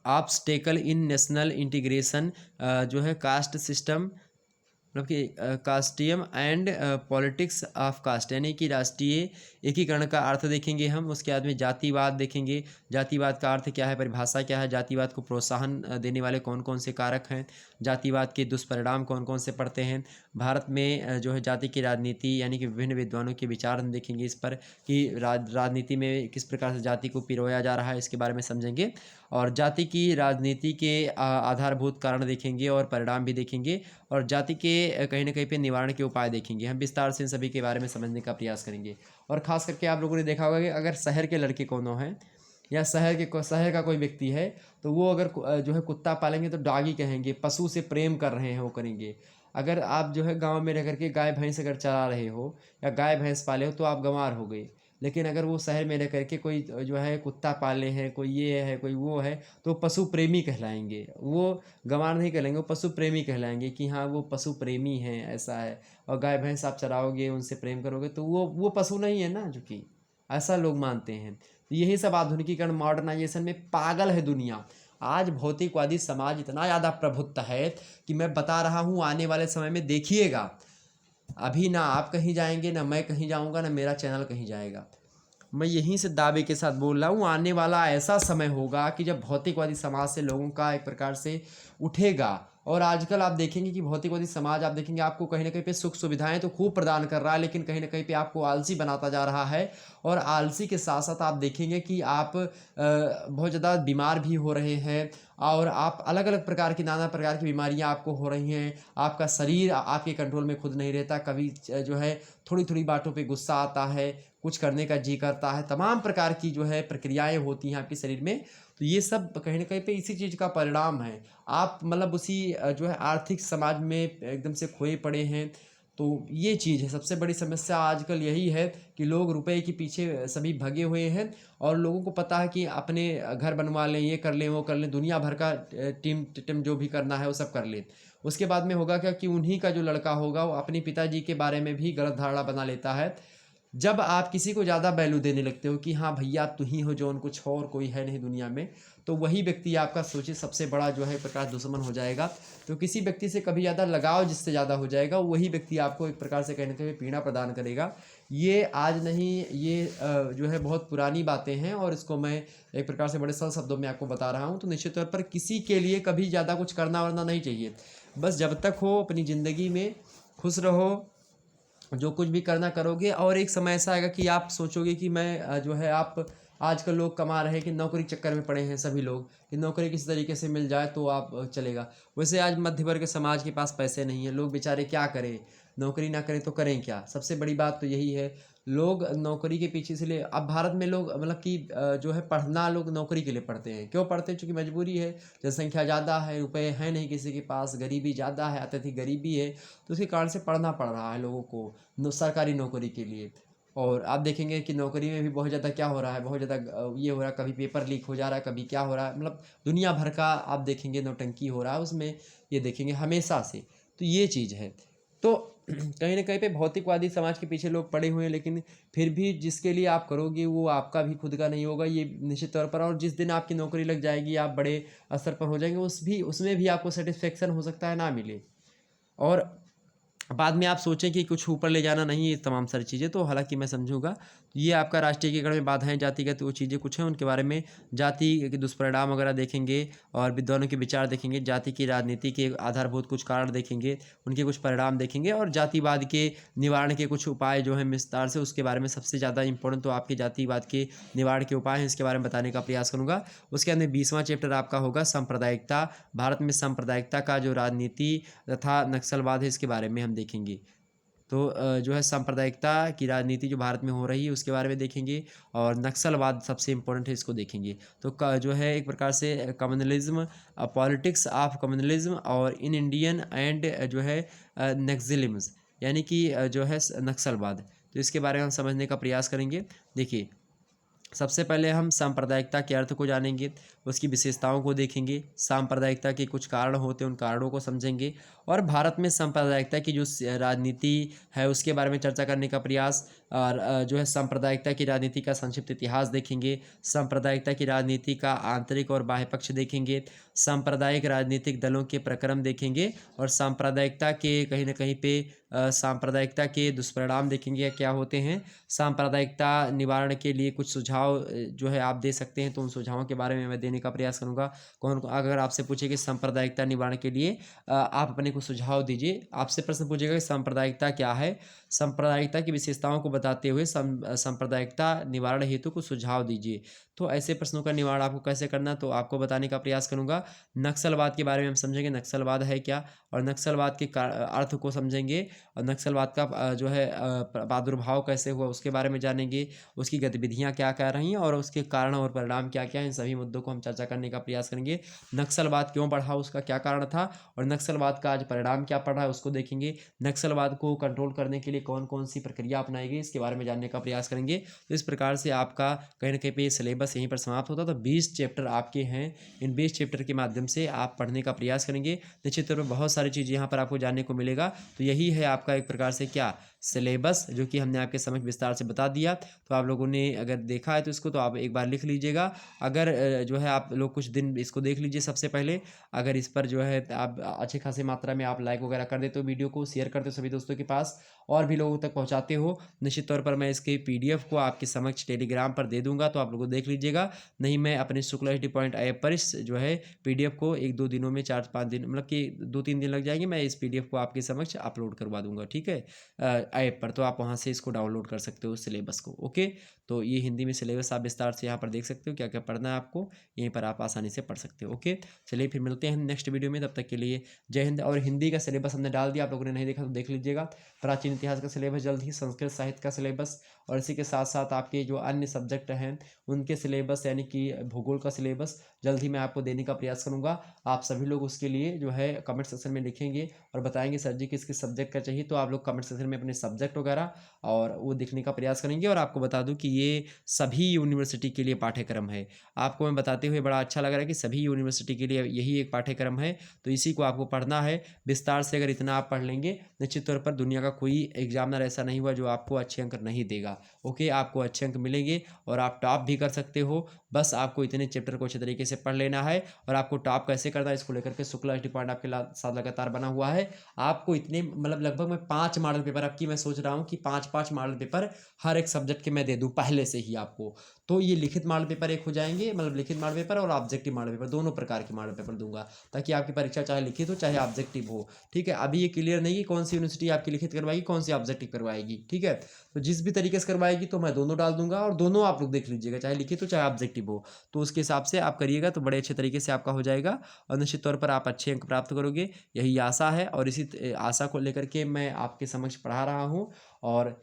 ऑब्स्टेकल इन नेशनल इंटीग्रेशन, जो है कास्ट सिस्टम, मतलब कि कास्टियम एंड पॉलिटिक्स ऑफ कास्ट, यानी कि राष्ट्रीय एकीकरण का अर्थ देखेंगे हम। उसके बाद में जातिवाद देखेंगे, जातिवाद का अर्थ क्या है, परिभाषा क्या है, जातिवाद को प्रोत्साहन देने वाले कौन कौन से कारक हैं, जातिवाद के दुष्परिणाम कौन कौन से पड़ते हैं। भारत में जो है जाति की राजनीति, यानी कि विभिन्न विद्वानों के विचार हम देखेंगे इस पर कि राजनीति में किस प्रकार से जाति को पिरोया जा रहा है, इसके बारे में समझेंगे। और जाति की राजनीति के आधारभूत कारण देखेंगे और परिणाम भी देखेंगे, और जाति के कहीं ना कहीं पे निवारण के उपाय देखेंगे। हम विस्तार से इन सभी के बारे में समझने का प्रयास करेंगे। और ख़ास करके आप लोगों ने देखा होगा कि अगर शहर के लड़के कोनो हैं या शहर का कोई व्यक्ति है, तो वो अगर जो है कुत्ता पालेंगे तो डॉगी कहेंगे, पशु से प्रेम कर रहे हैं वो करेंगे। अगर आप जो है गांव में रह करके गाय भैंस अगर चरा रहे हो या गाय भैंस पाले हो, तो आप गंवार हो गए। लेकिन अगर वो शहर में रह करके कोई जो है कुत्ता पाले हैं, कोई ये है कोई वो है, तो पशु प्रेमी कहलाएंगे। वो गंवार नहीं कहलाएंगे, वो पशु प्रेमी कहलाएंगे कि हाँ वो पशु प्रेमी हैं, ऐसा है। और गाय भैंस आप चराओगे, उनसे प्रेम करोगे, तो वो पशु नहीं है ना, जो कि ऐसा लोग मानते हैं। तो यही सब आधुनिकीकरण, मॉडर्नाइजेशन में पागल है दुनिया। आज भौतिकवादी समाज इतना ज़्यादा प्रभुत्व है कि मैं बता रहा हूँ, आने वाले समय में देखिएगा, अभी ना आप कहीं जाएंगे, ना मैं कहीं जाऊँगा, ना मेरा चैनल कहीं जाएगा। मैं यहीं से दावे के साथ बोल रहा हूँ, आने वाला ऐसा समय होगा कि जब भौतिकवादी समाज से लोगों का एक प्रकार से उठेगा। और आजकल आप देखेंगे कि भौतिकवादी समाज, आप देखेंगे आपको कहीं ना कहीं पे सुख सुविधाएं तो खूब प्रदान कर रहा है, लेकिन कहीं ना कहीं पे आपको आलसी बनाता जा रहा है। और आलसी के साथ साथ आप देखेंगे कि आप बहुत ज़्यादा बीमार भी हो रहे हैं, और आप अलग अलग प्रकार की, नाना प्रकार की बीमारियां आपको हो रही हैं। आपका शरीर आपके कंट्रोल में खुद नहीं रहता, कभी जो है थोड़ी थोड़ी बातों पे गुस्सा आता है, कुछ करने का जी करता है, तमाम प्रकार की जो है प्रक्रियाएं होती हैं आपके शरीर में। तो ये सब कहीं ना कहीं पे इसी चीज़ का परिणाम है। आप मतलब उसी जो है आर्थिक समाज में एकदम से खोए पड़े हैं। तो ये चीज़ है, सबसे बड़ी समस्या आजकल यही है कि लोग रुपए के पीछे सभी भगे हुए हैं, और लोगों को पता है कि अपने घर बनवा लें, ये कर लें, वो कर लें, दुनिया भर का टीम टिम जो भी करना है वो सब कर लें। उसके बाद में होगा क्या कि उन्हीं का जो लड़का होगा वो अपने पिताजी के बारे में भी गलत धारणा बना लेता है। जब आप किसी को ज़्यादा वैल्यू देने लगते हो कि हाँ भैया तू ही हो जो, कुछ और कोई है नहीं दुनिया में, तो वही व्यक्ति आपका सोचिए सबसे बड़ा जो है प्रकार दुश्मन हो जाएगा। तो किसी व्यक्ति से कभी ज़्यादा लगाव जिससे ज़्यादा हो जाएगा, वही व्यक्ति आपको एक प्रकार से कहने के पीड़ा प्रदान करेगा। ये आज नहीं, ये जो है बहुत पुरानी बातें हैं, और इसको मैं एक प्रकार से बड़े सरल शब्दों में आपको बता रहा हूँ। तो निश्चित तौर पर किसी के लिए कभी ज़्यादा कुछ करना वरना नहीं चाहिए। बस जब तक हो अपनी ज़िंदगी में खुश रहो, जो कुछ भी करना करोगे, और एक समय ऐसा आएगा कि आप सोचोगे कि मैं जो है आप आजकल लोग कमा रहे हैं कि नौकरी के चक्कर में पड़े हैं सभी लोग, कि नौकरी किसी तरीके से मिल जाए तो आप चलेगा। वैसे आज मध्य वर्ग समाज के पास पैसे नहीं है, लोग बेचारे क्या करें, नौकरी ना करें तो करें क्या। सबसे बड़ी बात तो यही है, लोग नौकरी के पीछे इसलिए अब भारत में लोग मतलब कि जो है पढ़ना, लोग नौकरी के लिए पढ़ते हैं। क्यों पढ़ते हैं? क्योंकि मजबूरी है, जनसंख्या ज़्यादा है, रुपए हैं नहीं किसी के पास, गरीबी ज़्यादा है, अत्यधिक गरीबी है, तो उसके कारण से पढ़ना पड़ रहा है लोगों को सरकारी नौकरी के लिए। और आप देखेंगे कि नौकरी में भी बहुत ज़्यादा क्या हो रहा है, बहुत ज़्यादा ये हो रहा है, कभी पेपर लीक हो जा रहा है, कभी क्या हो रहा है, मतलब दुनिया भर का आप देखेंगे नौटंकी हो रहा है उसमें, ये देखेंगे हमेशा से। तो ये चीज़ है। तो कहीं ना कहीं पे भौतिकवादी समाज के पीछे लोग पड़े हुए हैं, लेकिन फिर भी जिसके लिए आप करोगे वो आपका भी खुद का नहीं होगा, ये निश्चित तौर पर। और जिस दिन आपकी नौकरी लग जाएगी, आप बड़े स्तर पर हो जाएंगे, उसमें भी आपको सेटिस्फेक्शन हो सकता है ना मिले, और बाद में आप सोचें कि कुछ ऊपर ले जाना नहीं है तमाम सारी चीज़ें। तो हालांकि मैं समझूंगा ये आपका राष्ट्रीयकरण में बाधाएं जातिगत वो चीज़ें कुछ हैं, उनके बारे में जाति के दुष्परिणाम वगैरह देखेंगे, और विद्वानों के विचार देखेंगे, जाति की राजनीति के आधारभूत कुछ कारण देखेंगे, उनके कुछ परिणाम देखेंगे, और जातिवाद के निवारण के कुछ उपाय जो हैं विस्तार से, उसके बारे में सबसे ज़्यादा इंपॉर्टेंट तो आपके जातिवाद के निवारण के उपाय हैं, इसके बारे में बताने का प्रयास करूँगा। उसके अंदर 20वां चैप्टर आपका होगा सांप्रदायिकता। भारत में सांप्रदायिकता का जो राजनीति तथा नक्सलवाद है, इसके बारे में हम देखेंगे। तो जो है सांप्रदायिकता की राजनीति जो भारत में हो रही है उसके बारे में देखेंगे, और नक्सलवाद सबसे इम्पोर्टेंट है, इसको देखेंगे। तो जो है एक प्रकार से कम्युनलिज्म, पॉलिटिक्स ऑफ कम्युनलिज्म और इन इंडियन एंड जो है नक्सलिज्म, यानी कि जो है नक्सलवाद, तो इसके बारे में हम समझने का प्रयास करेंगे। देखिए, सबसे पहले हम सांप्रदायिकता के अर्थ को जानेंगे, उसकी विशेषताओं को देखेंगे, सांप्रदायिकता के कुछ कारण होते हैं उन कारणों को समझेंगे, और भारत में सांप्रदायिकता की जो राजनीति है उसके बारे में चर्चा करने का प्रयास, और जो है सांप्रदायिकता की राजनीति का संक्षिप्त इतिहास देखेंगे, सांप्रदायिकता की राजनीति का आंतरिक और बाह्य पक्ष देखेंगे, सांप्रदायिक राजनीतिक दलों के प्रक्रम देखेंगे, और सांप्रदायिकता के कहीं ना कहीं पे सांप्रदायिकता के दुष्परिणाम देखेंगे क्या होते हैं, सांप्रदायिकता निवारण के लिए कुछ सुझाव जो है आप दे सकते हैं, तो उन सुझावों के बारे में मैं देने का प्रयास करूंगा। अगर आपसे पूछे कि सांप्रदायिकता निवारण के लिए आप अपने को सुझाव दीजिए, आपसे प्रश्न पूछेगा कि सांप्रदायिकता क्या है, सांप्रदायिकता की विशेषताओं को बताते हुए सांप्रदायिकता निवारण हेतु को सुझाव दीजिए। तो ऐसे प्रश्नों का निवारण आपको कैसे करना, तो आपको बताने का प्रयास करूंगा। नक्सलवाद के बारे में हम समझेंगे, नक्सलवाद है क्या, और नक्सलवाद के अर्थ को समझेंगे, और नक्सलवाद का जो है प्रादुर्भाव कैसे हुआ उसके बारे में जानेंगे, उसकी गतिविधियां क्या क्या रही और उसके कारण और परिणाम क्या क्या हैं, इन सभी मुद्दों को हम चर्चा करने का प्रयास करेंगे। नक्सलवाद क्यों बढ़ा, उसका क्या कारण था, और नक्सलवाद का आज परिणाम क्या पड़ रहा है उसको देखेंगे। नक्सलवाद को कंट्रोल करने के लिए कौन कौन सी प्रक्रिया अपनाई गई, इसके बारे में जानने का प्रयास करेंगे। तो इस प्रकार से आपका कहीं ना कहीं पे सिलेबस यहीं पर समाप्त होता है। तो 20 चैप्टर आपके हैं, इन 20 चैप्टर के माध्यम से आप पढ़ने का प्रयास करेंगे। निश्चित तौर पर बहुत सारी चीज़ें यहाँ पर आपको जानने को मिलेगा। तो यही है आपका एक प्रकार से क्या सिलेबस, जो कि हमने आपके समक्ष विस्तार से बता दिया। तो आप लोगों ने अगर देखा है तो इसको तो आप एक बार लिख लीजिएगा। अगर जो है आप लोग कुछ दिन इसको देख लीजिए सबसे पहले। अगर इस पर जो है आप अच्छी खासी मात्रा में आप लाइक वगैरह कर देते हो, वीडियो को शेयर करते हो सभी दोस्तों के पास, और भी लोगों तक पहुंचाते हो, निश्चित तौर पर मैं इसके PDF को आपके समक्ष टेलीग्राम पर दे दूंगा, तो आप लोग देख लीजिएगा। नहीं, मैं अपने शुक्ला HD पॉइंट ऐप पर इस जो है PDF को 1-2 दिनों में, 4-5 दिन, मतलब कि 2-3 दिन लग जाएंगे, मैं इस PDF को आपके समक्ष अपलोड करवा दूंगा, ठीक है, ऐप पर। तो आप वहाँ से इसको डाउनलोड कर सकते हो सिलेबस को। ओके, तो ये हिंदी में सिलेबस आप विस्तार से यहाँ पर देख सकते हो, क्या क्या पढ़ना है आपको, यहीं पर आप आसानी से पढ़ सकते हो। ओके, चलिए फिर मिलते हैं नेक्स्ट वीडियो में, तब तक के लिए जय हिंद। और हिंदी का सिलेबस हमने डाल दिया, आप लोगों ने नहीं देखा तो देख लीजिएगा। प्राचीन इतिहास का सिलेबस जल्द ही, संस्कृत साहित्य का सिलेबस, और इसी के साथ साथ आपके जो अन्य सब्जेक्ट हैं उनके सिलेबस, यानी कि भूगोल का सिलेबस जल्द ही मैं आपको देने का प्रयास करूंगा। आप सभी लोग उसके लिए जो है कमेंट सेक्शन में लिखेंगे और बताएंगे सर जी किस किस सब्जेक्ट का चाहिए, तो आप लोग कमेंट सेक्शन में अपने सब्जेक्ट वगैरह और वो लिखने का प्रयास करेंगे। और आपको बता दूं कि ये सभी यूनिवर्सिटी के लिए पाठ्यक्रम है। आपको मैं बताते हुए बड़ा अच्छा लग रहा है कि सभी यूनिवर्सिटी के लिए यही एक पाठ्यक्रम है, तो इसी को आपको पढ़ना है विस्तार से। अगर इतना आप पढ़ लेंगे, निश्चित तौर पर दुनिया का कोई एग्जामिनर ऐसा नहीं हुआ जो आपको अच्छे अंक नहीं देगा। ओके, आपको अच्छे अंक मिलेंगे और आप टॉप भी कर सकते हो। बस आपको इतने चैप्टर को अच्छे तरीके से पढ़ लेना है। और आपको टॉप कैसे करना है इसको लेकर के शुक्ला HD पॉइंट आपके साथ लगातार बना हुआ है। आपको इतने मतलब लगभग मैं 5 मॉडल पेपर, अब की मैं सोच रहा हूँ कि 5-5 मॉडल पेपर हर एक सब्जेक्ट के मैं दे दूँ पहले से ही आपको। तो ये लिखित मॉडल पेपर एक हो जाएंगे, मतलब लिखित मॉडल पेपर और ऑब्जेक्टिव मॉडल पेपर, दोनों प्रकार के मॉडल पेपर दूंगा, ताकि आपकी परीक्षा चाहे लिखित हो चाहे ऑब्जेक्टिव हो। ठीक है, अभी ये क्लियर नहीं कि कौन सी यूनिवर्सिटी आपकी लिखित करवाएगी, कौन सी ऑब्जेक्टिव करवाएगी। ठीक है, तो जिस भी तरीके से करवाएगी तो मैं दोनों डाल दूंगा, और दोनों आप लोग देख लीजिएगा, चाहे लिखित हो चाहे ऑब्जेक्टिव हो। तो उसके हिसाब से आप करिएगा तो बड़े अच्छे तरीके से आपका हो जाएगा, और निश्चित तौर पर आप अच्छे अंक प्राप्त करोगे, यही आशा है। और इसी आशा को लेकर के मैं आपके समक्ष पढ़ा रहा हूँ, और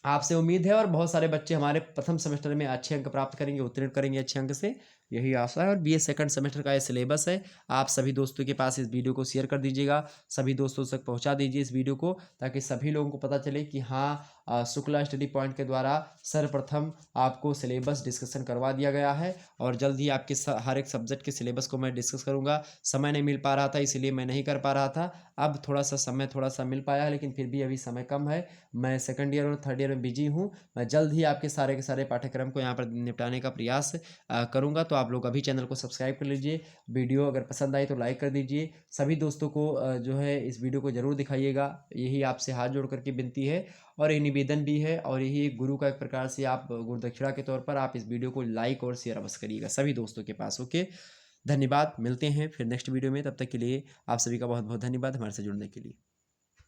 आपसे उम्मीद है, और बहुत सारे बच्चे हमारे प्रथम सेमेस्टर में अच्छे अंक प्राप्त करेंगे, उत्तीर्ण करेंगे अच्छे अंक से, यही आशा है। और बीए सेकंड सेमेस्टर का ये सिलेबस है। आप सभी दोस्तों के पास इस वीडियो को शेयर कर दीजिएगा, सभी दोस्तों तक पहुंचा दीजिए इस वीडियो को, ताकि सभी लोगों को पता चले कि हाँ, शुक्ला स्टडी पॉइंट के द्वारा सर्वप्रथम आपको सिलेबस डिस्कशन करवा दिया गया है, और जल्द ही आपके हर एक सब्जेक्ट के सिलेबस को मैं डिस्कस करूँगा। समय नहीं मिल पा रहा था, इसलिए मैं नहीं कर पा रहा था। अब थोड़ा सा समय थोड़ा सा मिल पाया है, लेकिन फिर भी अभी समय कम है। मैं सेकंड ईयर और थर्ड ईयर में बिजी हूँ। मैं जल्द ही आपके सारे के सारे पाठ्यक्रम को यहाँ पर निपटाने का प्रयास करूँगा। तो आप लोग अभी चैनल को सब्सक्राइब कर लीजिए, वीडियो अगर पसंद आई तो लाइक कर दीजिए, सभी दोस्तों को जो है इस वीडियो को ज़रूर दिखाइएगा, यही आपसे हाथ जोड़ करके विनती है, और ये निवेदन भी है, और यही एक गुरु का एक प्रकार से आप गुरु दक्षिणा के तौर पर आप इस वीडियो को लाइक और शेयर अवश्य करिएगा सभी दोस्तों के पास। ओके, धन्यवाद, मिलते हैं फिर नेक्स्ट वीडियो में, तब तक के लिए आप सभी का बहुत बहुत धन्यवाद हमारे से जुड़ने के लिए।